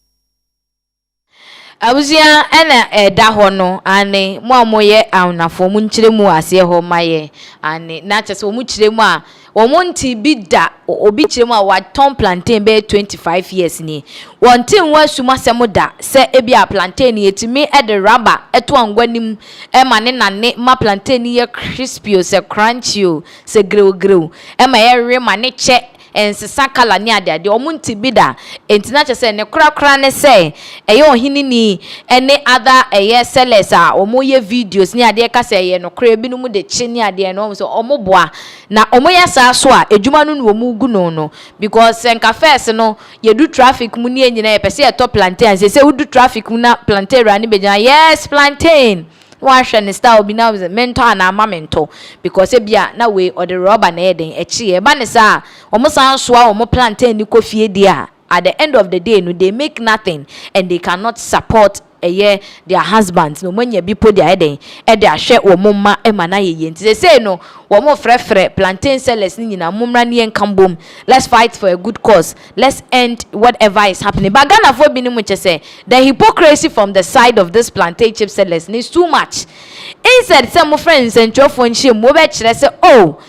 Abuzia ena da ho no ane mo amoye awunafo mu nkyire mu ase ho maye ane na chese o mu kyire mu a o mo nti bi da obi kyire mu a wa ton plantain be 25 years ni wontin wa suma semo da se ebi a plantain yetimi e de rubber eto angwanim e ma ne nane ma plantain ye crispy o se crunchy o se grew e ma ye re ma ne che ensesa kala ni ade omunti bida entina chese ne kura ne se eye ohini ni ene other eye sellers a omoye videos ni ade ka se eye no kura bi no mu de chi ni ade no so omoboa na omoya sa so a ejuma no no mu gu no because enka first no ye do traffic mu ni enyina ye pese ye to plantain se we do traffic mu na plantain ra ni beja yes plantain washa ne style bi na mentor na amamento because ebia na we or the rubber na eden echi e ba ne sa omo san so a omo plantain ni kofie dia at the end of the day no they make nothing and they cannot support their husbands no manya bi po dia eden e de ahwe omo ma e ma na ye nti say no omo frefre plantain sellers ni nyina mumra ne enkambom let's fight for a good cause let's end whatever is happening but Ghana for bi ni mu chese the hypocrisy from the side of this plantain chip sellers is too much instead some friends and trofo nchi mo be kire say oh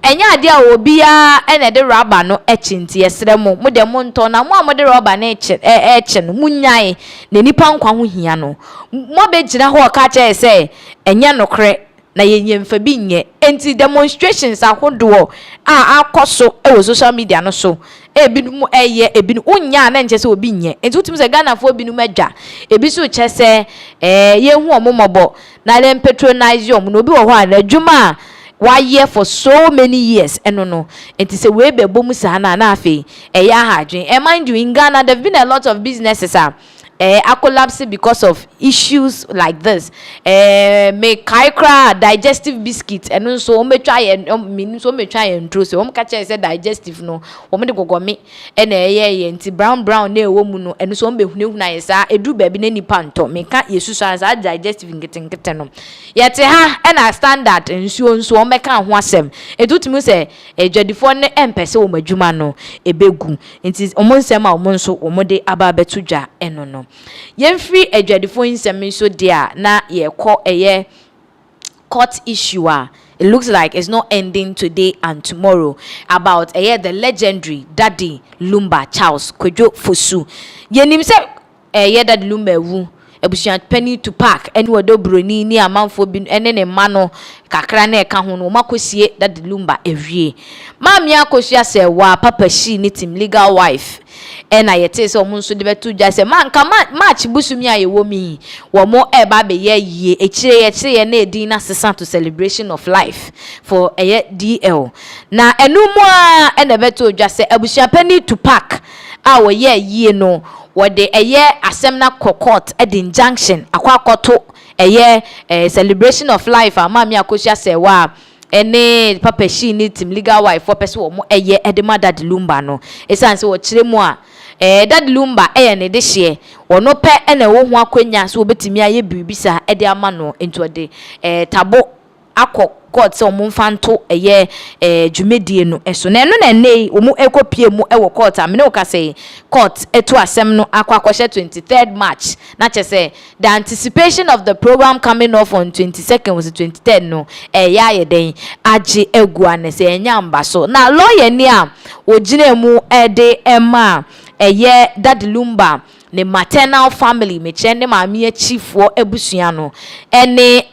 enya ade a obia ene de rubber no echinti yesre mo de mo nto na mo de rubber na eche no munyae na nipa nkwa ho hia no mo be gina ho ka che se enya nokre na yenyemfa bi nye enti demonstrations ahodo a akoso e wo social media no so ebinu ebinu unya na nche se obi nye enti utim se Ghana fo ebinu madwa ebi so che se ye hu omomobo na le patronize om no obi wo ho a na adwuma why year for so many years no it is a way be bomu sana na afi eya hadwen and mind you in Ghana there've been a lot of businesses a collapse because of issues like this make kaikra digestive biscuit and so me try and so me try and through so catch say digestive no me de gogomi and nti brown na ewo mu no and so me hunu na yesa edu baby na nipa nto me ka yesu so as digestive ngete no yete ha and I standard nso me ka ho asem edutumi say edwadifo ne empese wo madwuma no ebegu nti omo nsem a omo nso omo de aba betudwa eno no yemfri edwadifo nsem so dia na ye ko court issue it looks like it's not ending today and tomorrow about the legendary Daddy Lumba Charles Kwadwo Fosu yenim se Daddy Lumba wu ebusian penny to park eni wodo broni ni amanfo bi ene ne ma no kakra na eka ho no makosie Daddy Lumba ewie mami akosia se wa papa shi ni team legal wife ena yete se omo nso de betu dwa se man ka match busumi ayewo mi wo mo eba be ye echire na edin na sesa to celebration of life for DL na enumu a ena betu dwa se ebusian penny to park a wo ye no what the asem na court at the injunction akwakoto celebration of life amami akosia se wa ene papa shi ni team legal wife for person wo mo edema Daddy Lumba no esanse wo kire mu a Daddy Lumba ne de hye wono pe ene wo ho akwanya so obetimi aye bibisa ede ama no into de tabo akọ court se omo mfanto eye dwumedie no eso na eno na nei omo ekopie mu ewo court amene o ka say court eto asem no akwakwahye 23rd March na chese the anticipation of the program coming off on 22nd was 23rd no ya yeden age egua ne se enyamba so na lawyer ni a ogine mu ede ema eye Dadilumba ne maternal family me chende maami chifo ebusua no ene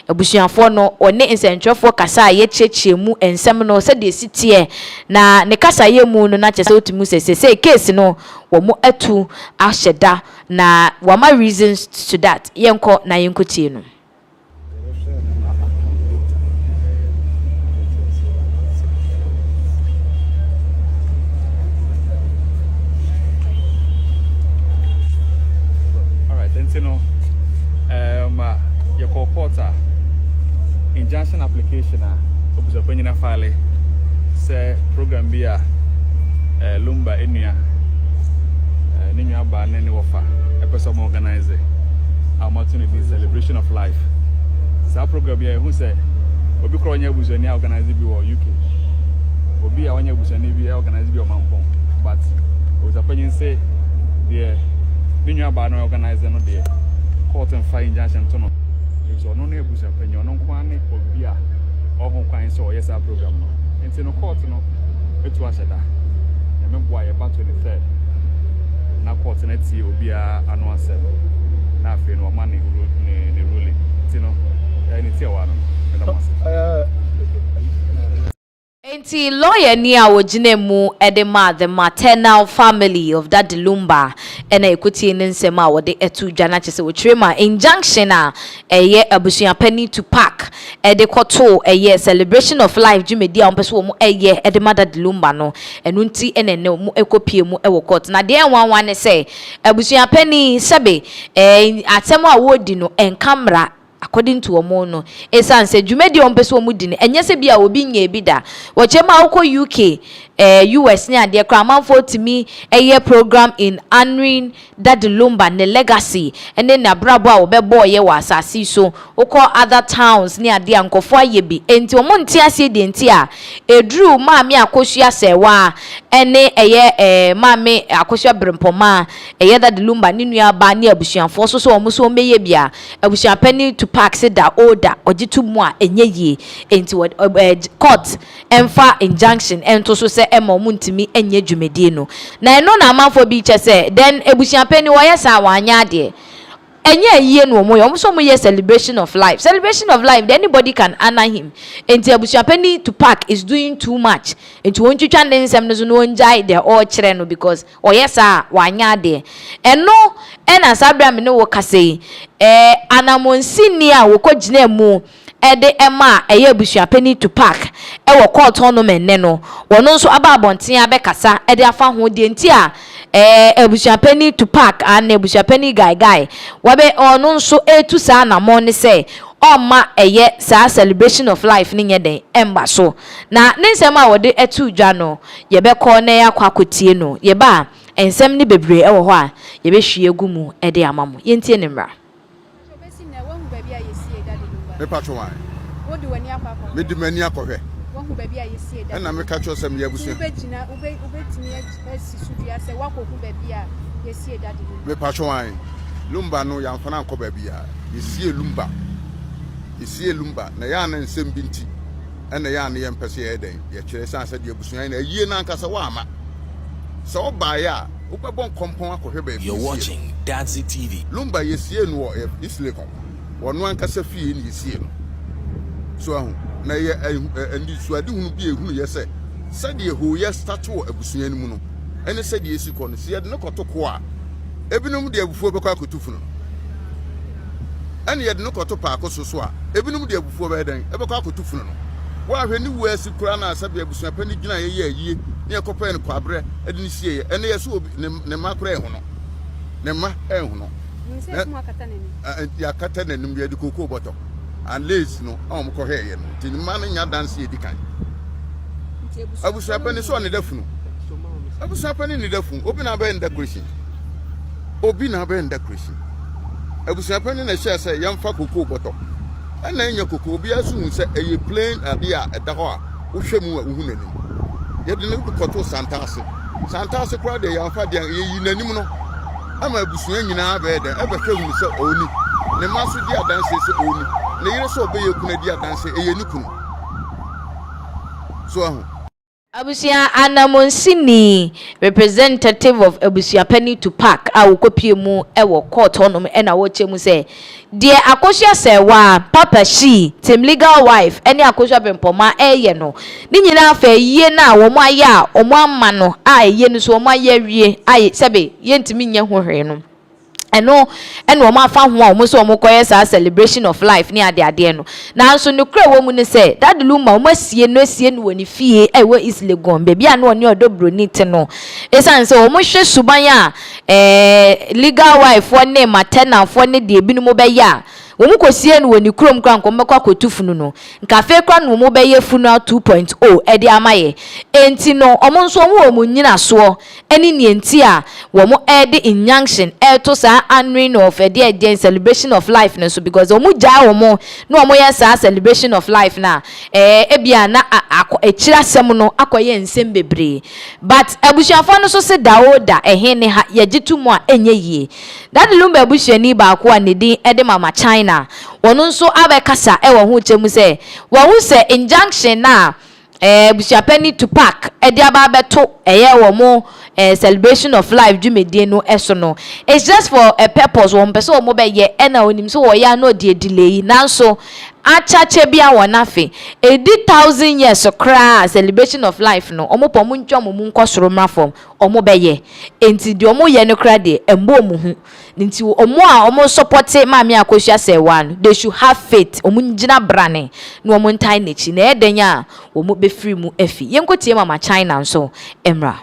ebusuafo no one nsentwefo kasa ye chechie mu ensem no se de sitie na ne kasa ye mu no na chese otumu se case no wo mu atu ahyeda na wama reasons to that yenko na yenkotie no. Your porter injunction application obuso panyina file say program bia lumba enua ninua ba ne wofa e person organize amount to celebration of life. Sa program bia who say obi kro nya obuso ni organize bi wo UK obi a wanya obuso ni bi organize bi o mampon but obuso panyin say the ninua ba no organize no de court and fire injunction to no so no na ebusa panyin no kwa ne obi a ohun kwan so yes our program no enti no court no etu aseda ya membo aye ba 23rd na court na ti obi a anu asem na afi no ma ne ruling enti no ya ni ti wa no Enti lawyer ni a wogine mu edema the maternal family of Dadilumba ena ekuti ne nsem a wode etu dwana chese wotrema injunction a eye abusua pani to park ede koto eye celebration of life jumedi a ompeso mu eye edema Dadilumba no enu nti enene mu ekopie mu ewo court na de enwanwa ne se abusua pani sebe atemo a wodi no enkamra according to omo no esan se dwumedi ompeso mu di ne enye se bia obi nya bi da wo chema akọ UK US ni ade kra manfo timi eye program in honoring Dadilumba ne legacy ene na brabo a obebo ye wa asasi so ukọ other towns ni ade ankofo aye bi enti omo nti ase de nti a edru maami akosua sewa ene eye maami akosua brempoma eye Dadilumba ni nua ba ni abusuanfo so omo so meye bia abusua pani to park se da order ojitu mu a enye ye enti court emfa injunction ento so se ema omuntimi enye dwumedie no na eno na amanfo bi che se then ebusia pani wo yesa wanya de enye yie no mo yo so mo ye celebration of life then anybody can honor him enti ebusia pani to park is doing too much enti won twitwa nsem no so no njai de all kire no because o yesa wanya de eno ena sabra me no wo kase anamonsi ni a wo kogina mu ede ema eye abusua pani to park ewo court hono menne no wono nso aba abonten abekasa ede afa ho de nti a abusua pani to park and abusua pani guy wabe ono nso etu sa na mo ne se oma eye sa celebration of life ni nyeden emba so na nsem a wode etu dwa no ye be ko na ya kwakotie no ye ba ensem ni bebre ewo ho a ye be hwie gumu ede amamo ye ntie ne mra me patro wan wo di wani akwa me di mani akohwe wo hu baabi a yesi eda na me ka cho sem ya busu ubegina ubetini esi sudua se wakohu baabi a yesi eda di me patro wan lumba no ya mfana anko baabi a yesi lumba na ya na nsem binti ena ya na yempese ya eden ya kire san se de abusu na yie na nkasa wa ama so ba ya ubebon kompon akohwe baabi you're watching Dadzi TV lumba yesi no wo islekon wono ankasa fie ni yesi no so ahu na ye andi suade hunu bi ehunu ye se de ho ye start wo abusuan ni mu no ene se de esi ko no se ye de kotoko a ebinom de abufuo be kwa akotufu no ene ye de koto pa akososo a ebinom de abufuo be den e be kwa akotufu no wa hwe ni wo esi kura na asabe abusuan pani gina ye ayie ne ekopa ne kwabre ade ni sie ye ene ye so ne makura ehu no ne ma ehu no ya kata nanim ye de koko boto and lace no am ko heye no tin ma no nya dance ye dikan abusuan pani so ne dafunu abusuan pani ne dafun obi na ba decoration abusuan pani na share say yamfa koko boto and then your cocoa be as soon say a plane a beer at the hoa, Ushemu Uhunin. Yet the little Coto Santasi. Santasi cried the young father, you I'm a Busuan in our bed, ever show me so only. The master dear dances only. The years so be a Kunadia dance a Yanukun. So. Abusia Anamonsini, representative of Abusia Penny to Park, I will copy mu ewo court honum and I watch him say, dear Akosha say wa papa she, Tim legal wife, any Akosha Bempoma, no. Nina fe ye na woma ya, o mano, I yen so my ye, I sabe, yen to me no. And no, and woman found one almost almost a celebration of life near the Adiano. Now, so no crow woman say that the Luma must see no see when you fee ever is legon, baby. I know your dobro need to know. It's and so almost Subaya, legal wife, one name, maternal, for ne de Binomobaya. Womuko sien when you chrome crown komekwa kotufununo nkafe kwan wo mobeye funeral 2.0 ede amaye enti no omonso wo mu nyina so eni ni enti a wo mo ede injunction to sa annual of ede celebration of life no so because wo mu ja wo mo no wo mo ya sa celebration of life na ebia na ekira sem no akoye nsem bebre but abusuafo no so se daoda ehene ha yegitu a enye yie that lumba abusuani ba ko anedi ede mama China wono nso abekasa ewo ho chemu se wo hu se injunction na busuapani to park ede aba beto wo mo celebration of life dwumedie no eso no it's just for a purpose wo mpese wo mo be ye na onim so wo ya no de delay nanso achache bia wonafe 80,000 years so cra celebration of life no omo po mu ntwa mo mu nkosoro mafom omo be ye enti de omo ye no cra de embo mu hu nti omo a omo support maami akosua say one they should have faith omo ngina brane no omo ntai nechi na edenya omo be free mu efi yenkotie mama China nso emra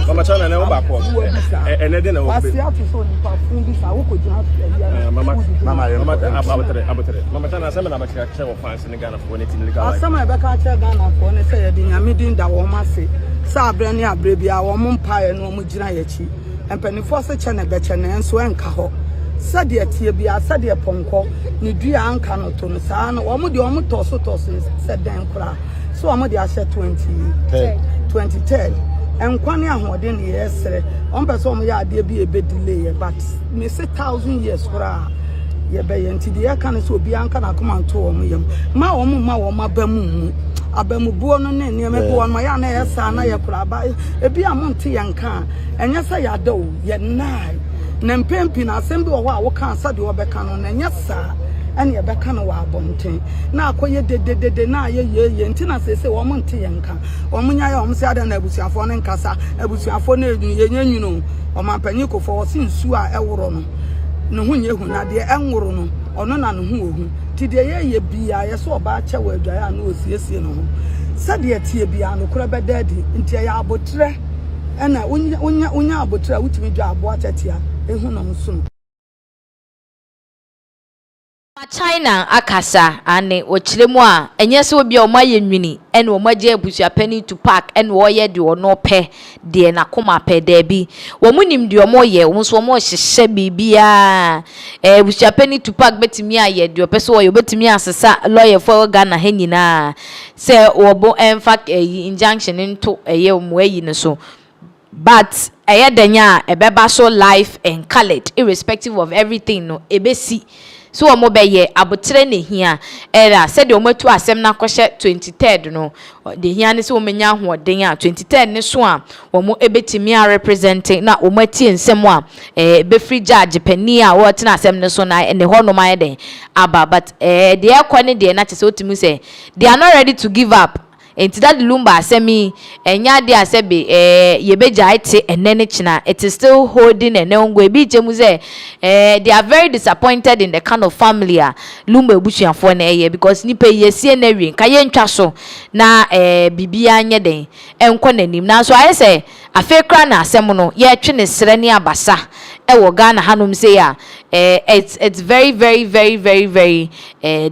Mama China na oba ko enede na obe Mama China say na ba che wo fans ni Ghana for anything legal life asama be ka che Ghana for ne say de nyame din da wo ma se sa abre ne abre bia wo mo mpae no mo gina yachi empanifo se che na be che na enso enka ho sade atie bia sade ponko ne dua anka no to no sa no wo mo de wo mo toso se den kura so wo mo de ahye 2010 enkwane ahode ne yesere onpese om ya ade bi ebe delay but me say 1,000 years kura ye be yenti de ya kan so obi anka na koma nto om yam ma wo abamu buo no ne ne me buo no ya na yesa na ye kura ba ebi amonte yanka enye se ya do ye nai na mpempi na asem bi wo a wo kan sa de wo be kan no na enye sa ene be kan wa abonten na akoye de na ye enti na sese wo monte yanka wo munya ya wo se ada na abusuafo ne nkasa abusuafo na ye nyanyuno wo mampanyi kofo wo se nsu a eworo no ne ho nye hu na de enworo no ono na ne ho ohu ti de ye bia ye so oba ache wa adwa ya na osiesie no ho sade tie bia no kura bedadi nti ya abotre ena unya abotre wutimi dwa abo atetia ehu no nso China akasa ane ochiremu a enye se obi o maye nwini ene o maje abusuapani to park ene wo ye de ono pe de na koma pe da bi wo munim de o mo ye wo so mo hyehye bibia abusuapani to park betimi aye de o pese wo ye betimi asesa lawyer for Ghana ha nyina se wo bo emfa injunction into eye mo ayi ne so but denya ebeba so life and colored irrespective of everything no ebesi so omo beye abotre ne hia era said omo tu asem na kohye 23rd no de hia ne so omenya hoden a 23rd ne so a omo ebetimi a representing na omo atie nsem a be free judge pani a wo tena asem ne so na ne ho no ma den aba but de ekwane de na chese otimi say they are not ready to give up. Enti that lumba asemi enya de asebe yebeja ite enene china it is still holding and ongo ebi chemu say they are very disappointed in the kind of family a lumba ebusuafo na eye because nipa yesie na wi nka ye ntwa so na bibia anye den enko nanim na so aye say afekra na asem no ye twe ne sere ne abasa ewo Ghana hanom say ya it's very very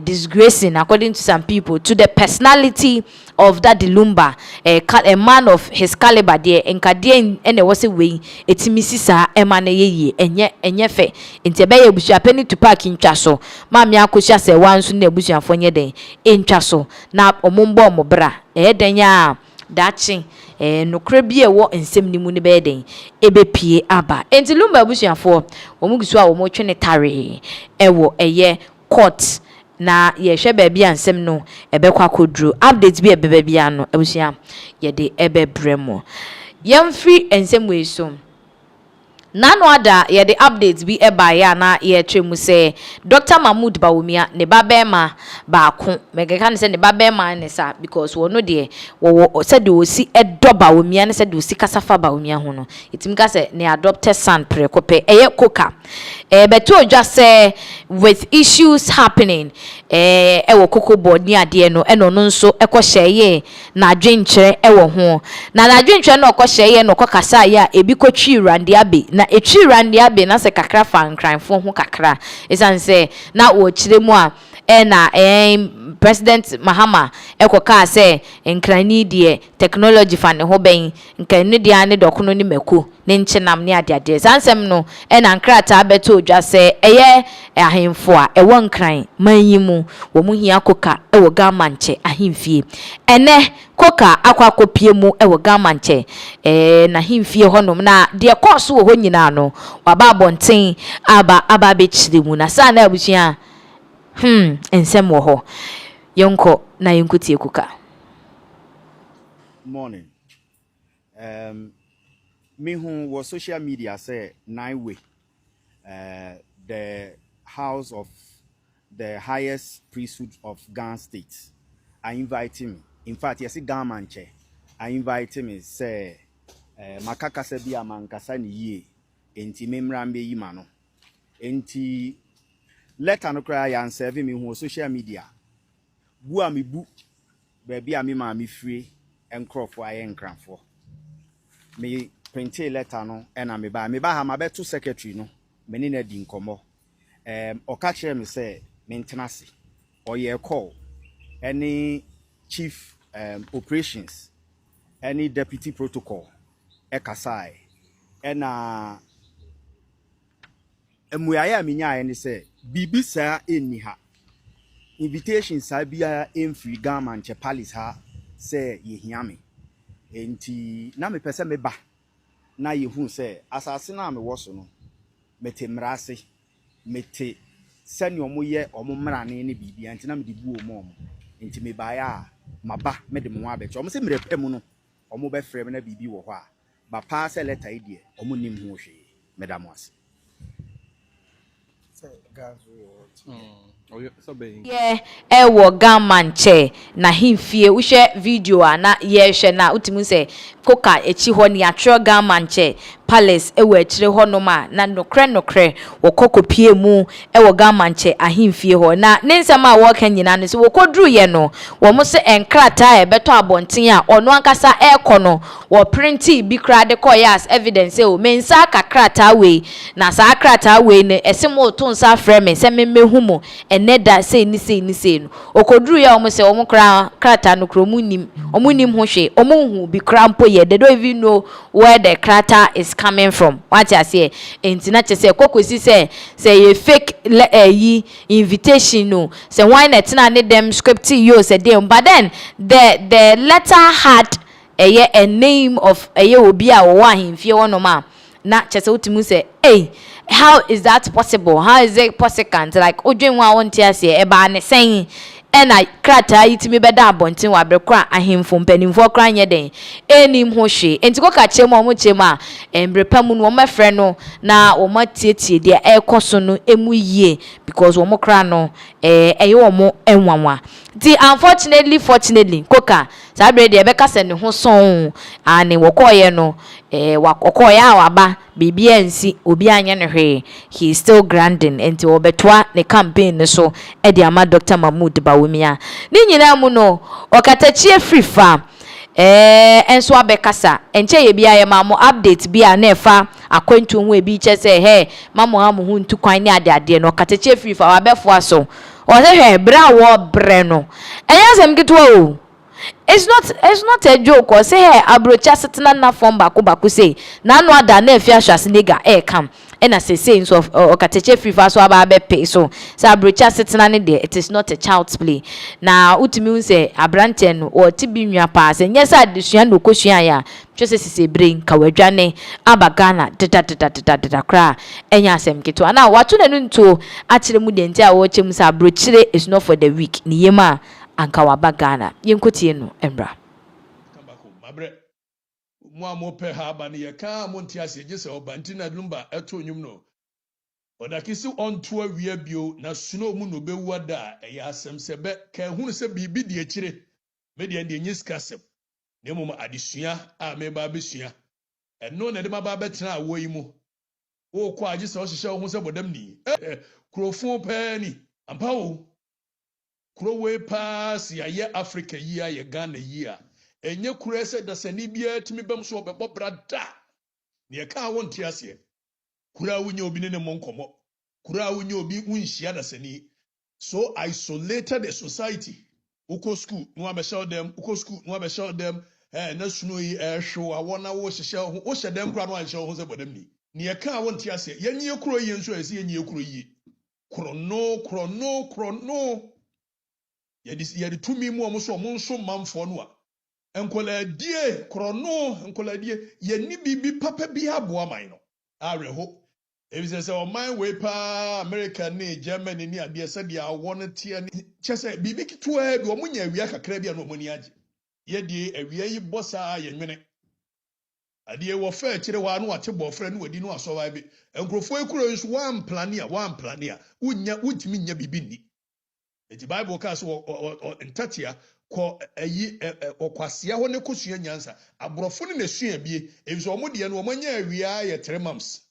disgracing according to some people to the personality of that Lumba, a man of his caliber there, and Kadian and there was a way, it's Missisa, Emane ye, and yet fe, in Tebay Busha penny to park in Chasso, Mamma Kusha say once in the Busha for your day, in Chasso, nap or Mumbo Mobra, denya, datching, no crabby walk in Simni Munibeding, Ebe P. Abba, and the Lumba Busha for Omugswa or Mochenetary, ewo a year court. Na ye hwe baby ansem no ebekwa kodru updates bi baby ano abusia ye de ebebremo yemfri ensem we so nano ada ye de updates bi eba ya na ye twemu se Dr. Mahmood Bawumia ne babema ba ko megeka ne se ne babema ne sa because wo no de wo said wo si edo Bawumia ne said wo si kasafa Bawumia ho no itimka se ne adopted son prekope eye koka beto just say with issues happening ewo koko board ni ade no eno no nso ekohyeye na adwenkyere ewo ho na adwenkyere no okohyeye no kokasa ya ebi kotwi rande abe na etwi rande abe na se kakra fa nkranfo ho kakra esanse na wo kire mu a na President Mahama ekoka se nkrani die technology fa ne ho ben nkrani die ane dokono ni mako ne nchenam ne ade sansem no na nkrata beto dwa se eye ahemfo a ewo nkran manyimu wo mu hia koka ewo gamanche ahemfie ene koka akwakopie mu ewo gamanche na hemfie honom na de course wo ho nyina no waba abonten aba be chire mu na sa na abusia ensem wo ho yonko na yonkutie kuka. Morning. Me who was social media say 9 way. The house of the highest priesthood of Ghana State. I invite him. In fact, yes, Ghana che. I invite him say Makkah se bia mankasa ni ye. Enti memrambe yimano. Enti let no cry and serve me who social media. Bu ami bu baby ami ma mi free enkrofo aye nkranfo me print letter no na me ba ha ma beto secretary no me ni na di nkomo oka kire me say maintenance oye call any chief operations any deputy protocol ekasai na emuaya minya aye ni say bibi sa eni ha invitation sabia emfri Gamanche Palace ha say ye hiame enti na me pese me ba na ye hu say asase na me woso no mete mrase mete sani omoye omomrane ne bibia enti na me di bu omo enti me ba ya maba me de mo abeche omo se mrepem no omo be frem na bibi wo ho a ba pa se letter idie omo nim ho hwe medam was say God's reward. Yeah, ewo gamanche na himfie uhwe video na ye hwe na utimu se koka echi ho ni atro gamanche Palace ewo akire ho no ma na nokre wokokopie mu ewo gamanche ahimfie ho na nensema a wo kan nyina no se wokodru ye no wo mo se enkrata e beto abonten a ono ankasa ekono wo printi bi kra de koyas evidence o mensa kakrata we na sa krata we ne esemo to nsa frame se memmehu mu eneda sei ni no okodru ye o mo se o mo kra krata no kro mu nim ho hwe o mo hu bi kra mpo ye they don't even know where the krata is coming from. What I say, and say, Kokosi say a fake invitation. No, say why not need them scripty you say them, but then the letter had a name of a obia or one if you want no ma. Not just ultimu say, hey, how is that possible? How is it possible? Like Ojin wa want to say eba saying. I krata yitimi beda abonten wa brekra ahemfo mpanimfo kra nye den enim ho hwe enti ko ka chemo mo chema embrepam no ma frɛ no na wo matietie de ekoso no emu yie because wo mo kra no eye wo mo enwanwa ti fortunately koka sabre de be kasa ne ho son ani wo koye no wakokoye awaba bibia nsi obi anya ne hwe he is still grinding enti wo betwa ne campaign ne so e de ama Dr. Mahmood Bawumia ni nyina mu no okatachie free farm enso abekasa enche ye bia ye mamo update bia na efa akwantu ho ebi che se he mamo ha mo hu ntu kwan ni ade no okatachie free farm abefo aso o se he bra wo bre no eya sem gitwa o it's not a joke or say hey abrocha setena na form baku say na no ada na afia hwase nega come and as say so okateche free fa so aba be pay so abrocha setena ne there it is not a child's play na utimi say abrante no o tibi nwa pa say nyesa adesua no kosua ya twese sise brain kawadwane abagana dada kra enya asem keto na watu na nto akire mu de ntia wo chem say abrochire is not for the weak ni yema anka wabagana yenkotie no embra mabre mo amope ha ba ne ye ka mo ntia se je se obanti na lumba eto nyum no odakisi onto awia bio na suno mu no bewu ada e ya asem se be ka hunu se bibi de akire me de de nyiskasem ne mo adesua a me ba besua eno na de ma ba betena awo yi mu wo kwa agi se o hihye ho se bodam ni krofo pa ni ampa wo Kurowe pass ya ye Africa ya ye Ghana ya. Enye kurese da sani bia timi bem so bebo brada. Ne ka won ti ase. Kura wunye obi ne monkomo. Kura wunye obi unhia da sani. So isolated the society. Uko school no abesha dem, uko school no abesha dem. Na suno yi hwe awona wo hihye ho. Wo hye dem kura no anhye ho se bodam ni. Ne ka won ti ase. Yenye kuro yi nso ase yenye kuro yi. Krono. Yedi tumi mu omuso omunso manfo no a enkoladie krono enkoladie yeni bibi papa bi aboa man no areho ebise se o man we pa America ni Germany ni ade se dia won tie ni chese bibi kitwa bi omunya awia kakra bi na omuni age yedi awia yi bossa ye nwene ade wo fa kire wa no ate bofra no wadi no aso wa bi enkrofo ekuro nso one plania unya utimi nya bibi ni. The Bible cast ntatia ko ayi okwasia ho ne kosua nyansa aborofo ne nesua bie ebiso omode no omanya awia ye 3 months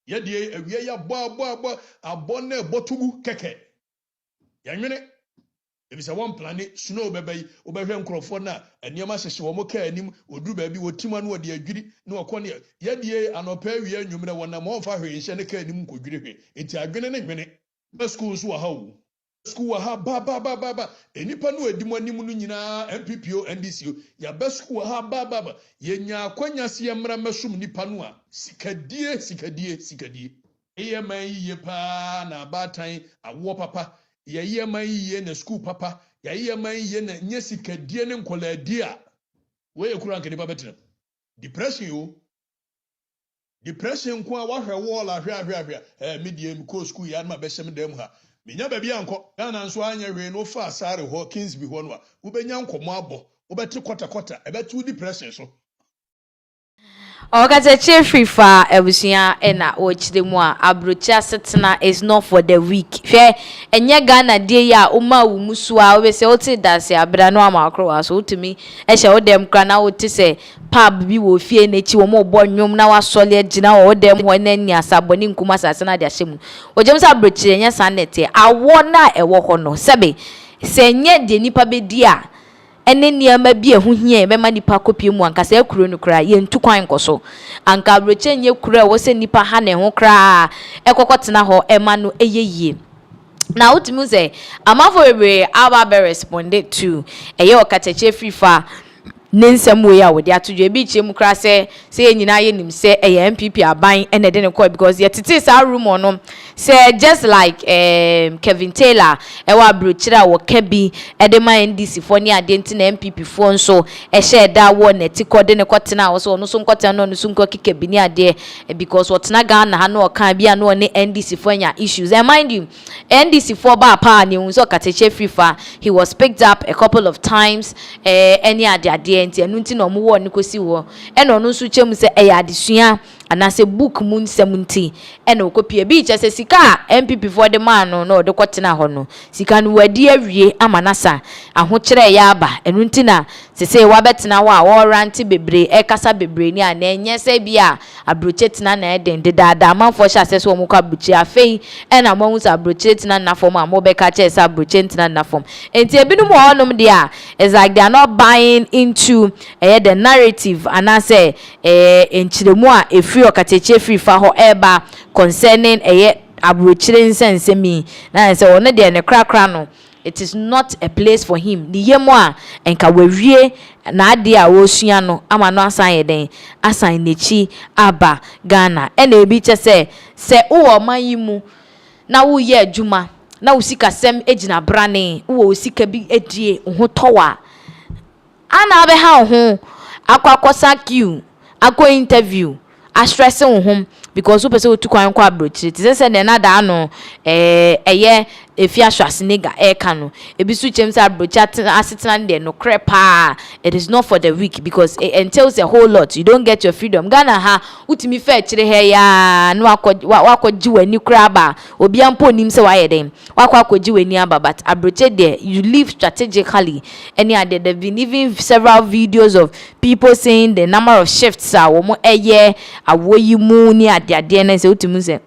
ye die awia ya bo abone botugu keke yanwene ebiso one plane suno bebai obehwe nkrofo na anioma hyehye wo moka anim oduru ba bi wotima no ode adwiri na okone ye die anopa awia nwumre wona mo fa hwe hye ne ka anim kodwiri hwe enti adwene ne nwene ba school so wa hawo school ha ba enipa no edi monim no nyina MPPO NDCO ya ba school ha ba yenya akwanya se yemra mesum nipa no a sikadie eyeman yiye pa na batan awo papa yeyeman yiye na school papa yeyeman yiye na nya sikadie ne nkoladi a we ekura nkani ba betina depression ko a wahwe wall ahwe media ko school ya na be hyem dem ha minya baby anko Ghana nso anya we no fa asare ho Kingsby ho no a ubenya nkomo abo ubeti kwata ebetu depression so Okateche frifa ebusia na ochire mu a abrocha setena is not for the weak. Hwe enye Ghana die ya uma wu musu a obese oti dase abra no amakro aso utumi ehye odem kra na oti se pub bi wo fie nechi wo mo bo nwom na wasole agina wo odem ho na ni asaboni nkuma sase na de ahyemu. Ojem sa abrochire nya sanete awo na ewo ho no sebe se nye de nipa bedi a ene niama bi ehu hia be ma nipa kopie mu anka se akuro no kra ye ntu kwan koso anka abroche nye kura wo se nipa ha ne ho kra ekokotena ho ema no eyeye na utimi ze amafo ebe aba be responded to eye okateche frifa nensem we ya wodi atodwe bi chiem kra se enyina ye nim se eye MPP aban ene de ne call because yet it is our rumor no say just like Kevin Taylor ewa abrochira wo kabi edema NDC for ni adenti na MPP for nso ehye da wo neti kode ne kwotena wo so no so nkotena no so nkokike bi ni ade because wotena Ghana ha no kan bia no ne NDC for nya issues and mind you NDC for ba pa ni unso kateche frifa he was picked up a couple of times any ade enti enu nti na omo wo ne kosi wo eno no nso chem se adesua anase book mun semunti eno okopie bi chese sika MPP for the man no de kwotena ho no sika no wadi awie amanasa ahokere ya aba enu nti na sese wa betena wa wo ranti bebre ekasa bebre ni ana enye se bia abroche tena na eden de dada amanfo sha sese wo mukwa abroche afei ena mo hu sa abroche tena na form amo be ka che sa abroche tena na form enti ebinu mo honum dia is like they are not buying into the narrative anase enchiremu a efri okateche free fa ho eba concerning abrochire nsensemi na se one de ne krakra no it is not a place for him. Ni yemo a enka wawie na ade a wosua no ama no asan yeden asan nechi aba Ghana. E na ebi che se wo man yi mu na wo ye adwuma na wo sika sem ejina brane wo sika bi edie ho towa ana be ha ho akwakosa queue akwa interview a stress home because who person to kwan kwa abrochire ti say na da no eye efia Schwarzenegger kanu ebi su chem say abrochire asetena de no crepa. It is not for the weak because it entails a whole lot. You don't get your freedom. Ghana ha utimi fa chire he ya no akwaji wani kraba obi ampo nim say waye dem akwaji wani aba, but abrochire there you live strategically. Any there been even several videos of people saying the number of shifts are wo eye awoyi mu ni ade na say utimi say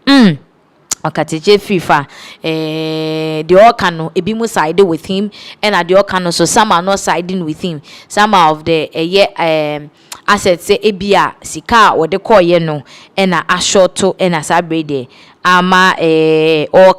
Okateje FIFA the all can ebi mu side with him and the all can so some are not siding with him. Some of the assets say ebia sika or the call ye no and a short to and a sabrede ama or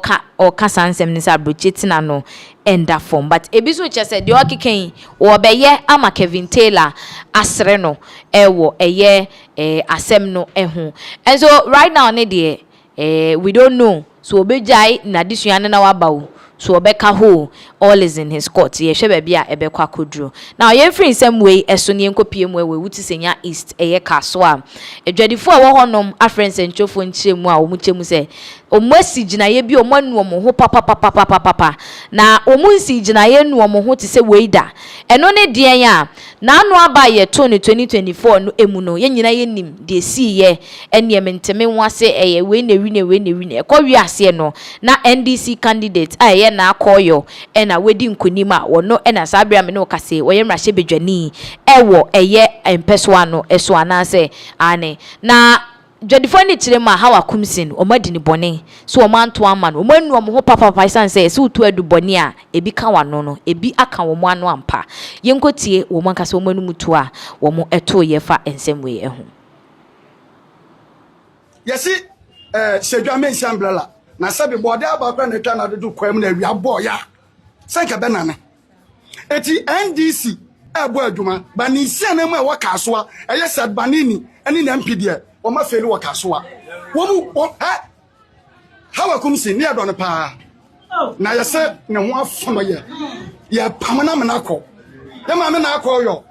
sansem ni sabruchitina no end that form. But ebi so just said the all ken or be ye ama Kevin Taylor asre no ewo asem no ehu. And so right now ne de we don't know. So obejai na disuane na wabawo. So obeka ho all is in his court. Ye hwe bia ebekwa kodro. Now ye free same way eso ne nkopie mu we wuti senya east kaso a. Edwadifo a wo honom afrense ntwofo nchemu a omuchemu se omasi gina ye bi omanu omo ho papa na omunsi gina ye nu omo ho te se weida eno ne den ya na anu aba ye to ne 2024 no emu no ye nyina ye nim de si ye ene menteme nwase we na wi ekọ wi ase no na NDC candidate a ye na akoyo ena wedi nkonima wono ena sabia me no kase wo ye mrahye bedwani ewo empeso ano eso anase ane na Jodifoni chirema hawa kumsin omadi bone so omanto ama no omanu omo ho papa isan say so utu edu bone a ebi ka wano no ebi aka wo mo ano ampa yenkotie wo manka so omanu mutu a wo mo eto ye fa ensem we ehu yesi sedwa men sambrella na sabe bode abakwa na twa na dodo kwam na wi abo ya sanka benana eti NDC abo adwuma ba ni sia na mu e waka so a eye sad banini ani na MPD o ma feli waka so a wo mu hawa kumsi ni adon pa na yese ne ho afono ye pamana menako ye ma me na akoyo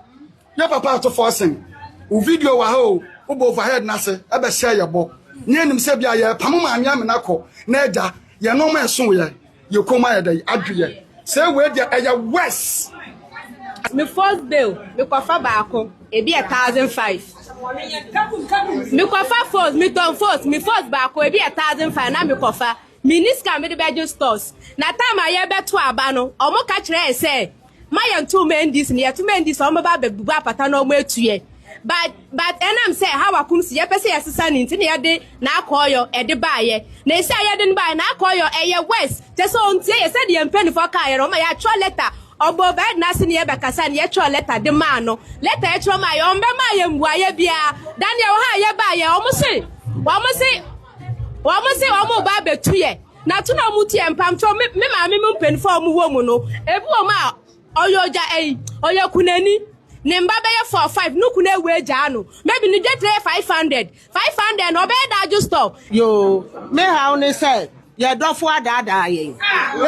ye papa to forcing o video wa ho o bo overhead na se e be share ye bo ni enim se bia ye pamama anya menako na eja ye no ma so ye koma ye dai adwe se we dia eye west me first bill me kwafa baako e bi 1,500 me kwafa first me don first me first baako e bi 1,500 na me kwafa miniska me de bejo stores na time aye beto aba no omo ka kire say my two men this near two men this omo ba bebu apata na omo etuye but enam say how akum si ye pese yesesa ni nti na de na akoyo e de baaye na esi aye de baaye na akoyo eye west te so ntie ye say de empeni for ka ye ro ma ya tro letter obo bed na si ne ye bekasa ne ye tro letter de ma no letter ye tro ma ye ombe ma ye mbuaye bia Daniel ha ye baaye omo ba betuye na tu na muti empam tro me ma me mpeni for omo wo mu no ebu o ma oyoja oyo kunani ne mbaba ye 45 nuku na ewe ja no maybe ni get 500 no be da just stop yo me how ne say ye dofo adada ye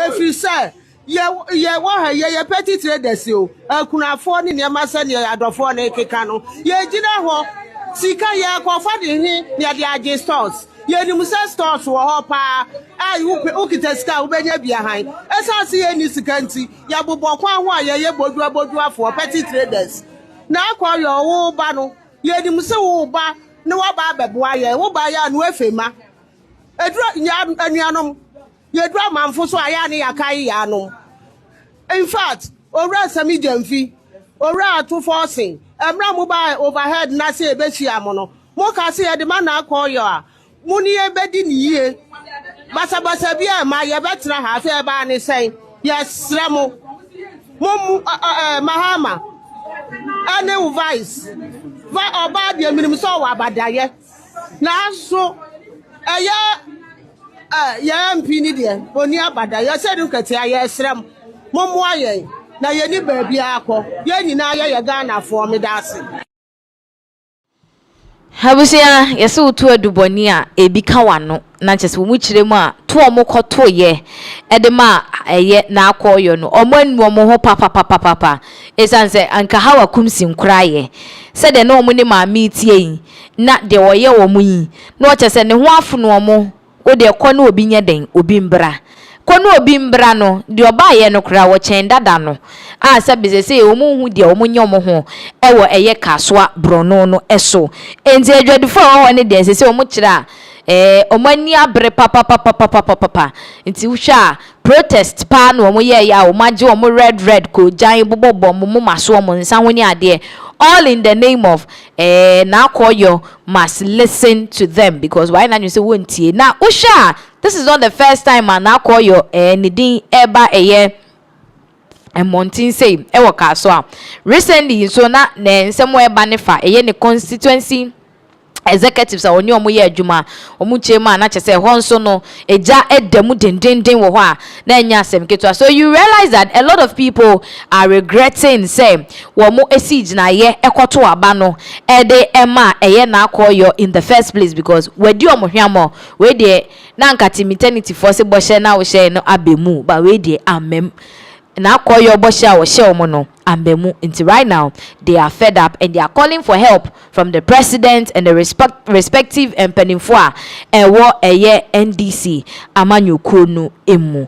if you say ye wo ha ye petty traders yo akunafo ni ne ma say ne adofo na ekeka no ye gina ho sika ye akofa de hi ne de age stores ye ni musa stores wo ho pa ukita sika ubenya bia han esa se ye ni sika nti ya bobọ kwa ho ye bodu afọ petty traders na akoyo wo ba no ye ni musa wo ba ne wa ba beboa ye wo ba ya no efema edru anuanom ye dru amanfo so aya ne yakai ya no in fact ora sami jamfi ora to forcing emra mo ba overhead na se ebechi amono mo ka se ye de ma na akoyo a muni ebedi ni ye basa bia ma ye betra ha fe ba ni sen yes remo mom Mahama ane vice va oba bia minim so wa abadaye na so ye MP ni de oni abadaye se du kete aye srem Momo ayen. Na yeni baby akọ. Yeni na ye Ghana for me dasi. Habusia yesi utu eduboni a ebika wano na chese wo mu kire mu a to omo koto ye edema eye na akoyo no omo anu omo ho papa esanse anka hawa kumsi nkura ye se de na omo ne ma meetie yi na de woye omo yi na chese ne ho afu no omo wo de kɔ na obi nye den obi mbra kono obi mbra no de oba ye no kra wo chen dada no a sabe se omu hu de omu nye omu ho ewo eye kasoa brono no eso enti adwadifo ho ne de se omu kira omu ani abre papa enti uhwa protest pa no omu ye ya omu age omu red ko jan bobobo omu maso omu nsa ho ni ade all in the name of na koyo must listen to them because why na you say wontie na usha this is not the first time na koyo nidin eba and Montin say ewo kaso recently so na nsem eba ne fa ne constituency executives a oni omo ye adwuma omo chema na chese ho nso no eja edemu dendenden wo ho a na enya asem keto so you realize that a lot of people are regretting say wo mo esige na ye ekoto aba no ede ema eye na akoyo in the first place because we di omo hwamo we de na nkati maternity for se bo she na wo she no abemu ba we de amem na akoyo bo she a wo she omo no ambemu until right now they are fed up and they are calling for help from the president and the respective empenifua ewo eye NDC amanyokuo no emu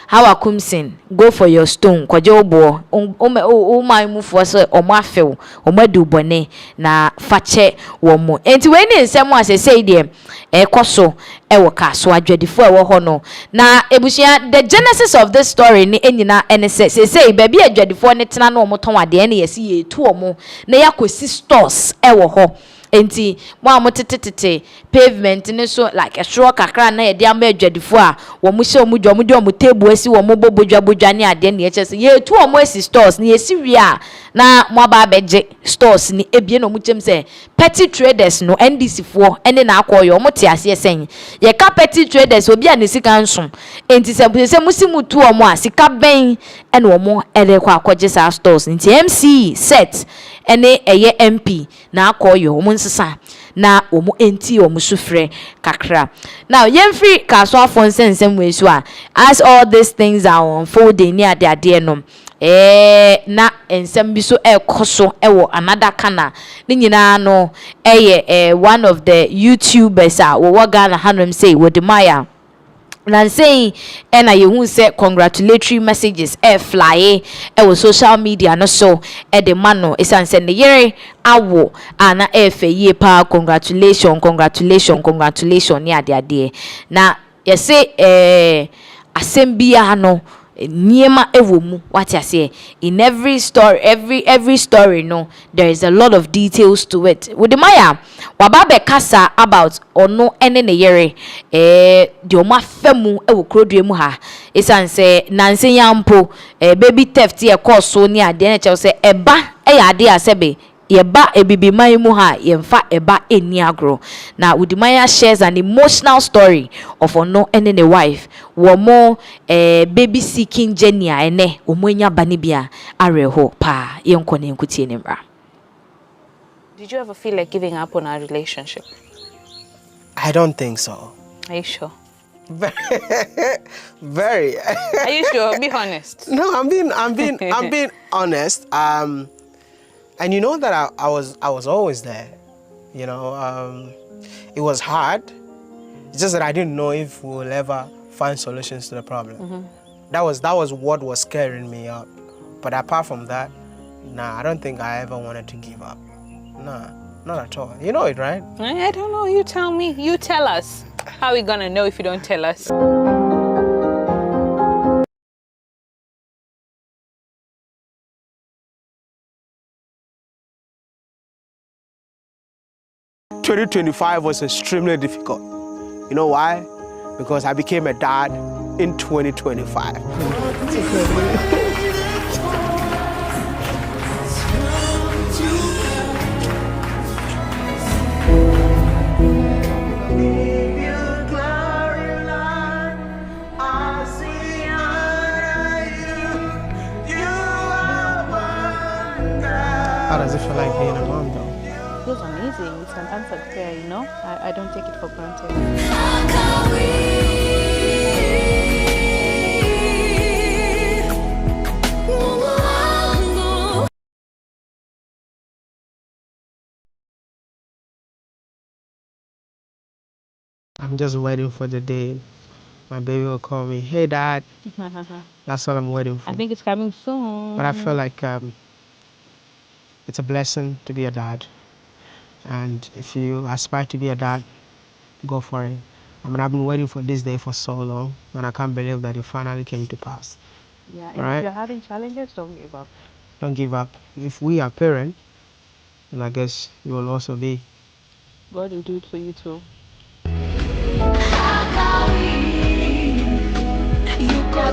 how akumsin go for your stone kwaje obo o man mu for so omo afew omo adu bone na fache wo mo enti we ni nsem asese de ekoso ewo kaso adwadifo ewo ho no na ebusia the genesis of this story ni enyina enese say baby adwadifo for netna no omoton ade ne yesi ye tu omo na yakosi stores ewo ho enti mo amotetete pavement ne so like a straw kakra na ye de amba adwadifo a wo mo hye omo dwo omo table asi wo mo bobodwa ne ade ne ye chese ye tu omo asi stores ne yesi wi a na mo aba beje stores ni ebie no mo chem se petty traders no NDC fo ene na akoyo mo te ase sen ye ka petty traders obi a ne sika nso enti se musimu tu omo a sika ben ene omo ele kwa akoje sa stores nti MC set ene eye MP na akoyo omo nsesa na omo enti omo sufre kakra now yemfri kaso afon sensem we so a as all these things are unfolding near ade no na ensem bi so ekoso ewo another kana ni nyina no one of the YouTubers wo Ghana hanom say Wodimaya na say na yehu say congratulatory messages fly social media no so the man no esanse ne yere awo ana ye pa congratulations ni ade na ye say asembia no niema ewomu what I say in every story no there is a lot of details to it Wodimaya wababe kasa about ono ene ne yere de oma femu ewo krodue mu ha esanse nanse yampo baby theft e course ni ade na che say eba ade asebe yeba ebibi man mu ha yemfa eba eni agro na Wodimaya shares an emotional story of ono and the wife wo mo baby seeking journey ene omo nya bane bia areho pa yenko ne nkutie ne mra. Did you ever feel like giving up on our relationship? I don't think so. Are you sure? Very. Are you sure? Be honest. No, I'm being honest. And you know that I was always there. You know, it was hard. It's just that I didn't know if we will ever find solutions to the problem. That was what was scaring me up. But apart from that, nah, I don't think I ever wanted to give up. Nah, not at all. You know it, right? I don't know. You tell me. You tell us. How are we gonna know if you don't tell us? 2025 was extremely difficult. You know why? Because I became a dad in 2025. amazing. It's an answered prayer, you know. I don't take it for granted. I'm just waiting for the day my baby will call me, "Hey, Dad." That's what I'm waiting for. I think it's coming soon. But I feel like it's a blessing to be a dad. And if you aspire to be a dad, go for it. I mean, I've been waiting for this day for so long, and I can't believe that it finally came to pass. Yeah, and Right? if you're having challenges, don't give up. Don't give up. If we are parents, then I guess you will also be. God will do it for you too.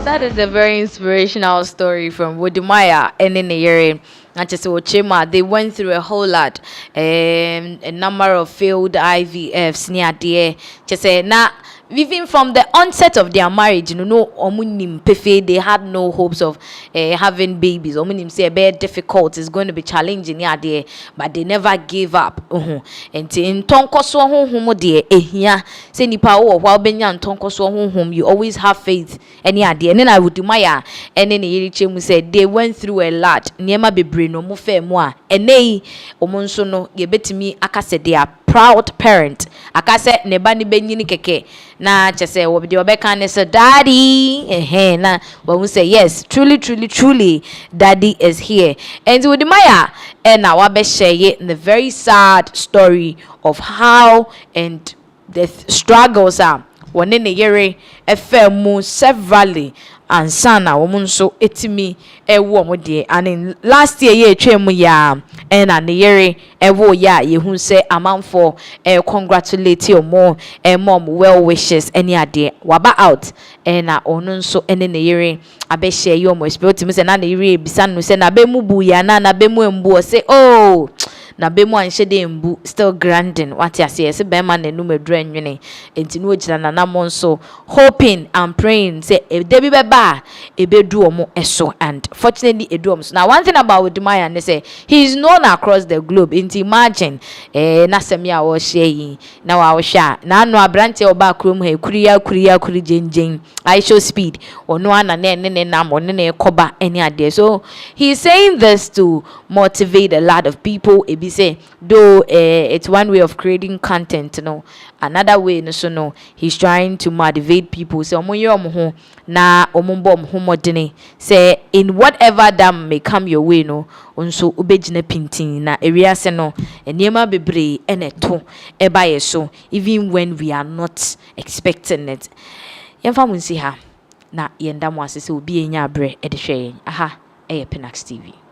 That is a very inspirational story from Wodimaya and Nene. Not just Ochema, they went through a whole lot, a number of failed IVFs near there. Just say now, even from the onset of their marriage, you know, omunim pefe, they had no hopes of having babies. Omunim say very difficult, it's going to be challenging near there, but they never gave up. And in tonkoso home dear, here, say nipa o while benya tonkoso home, you always have faith. Any idea? And then I would do my and then he said they went through a lot. Niema be brain no mu fair moi. And they omonso no ye bet me akase they are proud parent. Akase ne bani benyini keke. Na chese wo be obeka ne say daddy. Na when we say yes, truly, daddy is here. And with Maya and now I share the very sad story of how and the struggles are. One in a year, a fair moon severally, and sana woman so etimi a woman dear. And in last year, ya and an year, a wo ya, you who say amount for a congratulate you more, a mom well wishes any idea. Waba out, and I own so and in a year, I bet share you almost built to Miss and Annie Rib, son who said, Nabemubu ya, na Bemu say, oh. Na bemu anhye mbu still grinding what you say se bema na nu medra nwene enti no ogina na namon so hoping and praying say e de bi beba e bedu omo eso and fortunately edu omo so. Now one thing about Udumaya ne say he is known across the globe. Enti imagine na semia wo hye na wa wo hya na anu abrante oba krom he kuri jenjen I show speed ono ana ne nam ono ne koba any ade. So he is saying this to motivate a lot of people. Be say though it's one way of creating content, you know, another way no so no he's trying to motivate people. Say omo ye omo ho na omo bom ho modene say in whatever that may come your way no onso ubegina pintin na ewiase no eniema bebre eneto eba ye so even when we are not expecting it. Yemfa munsi ha na yenda mo asese obi enya abre e de hwe aha Pinaxtv.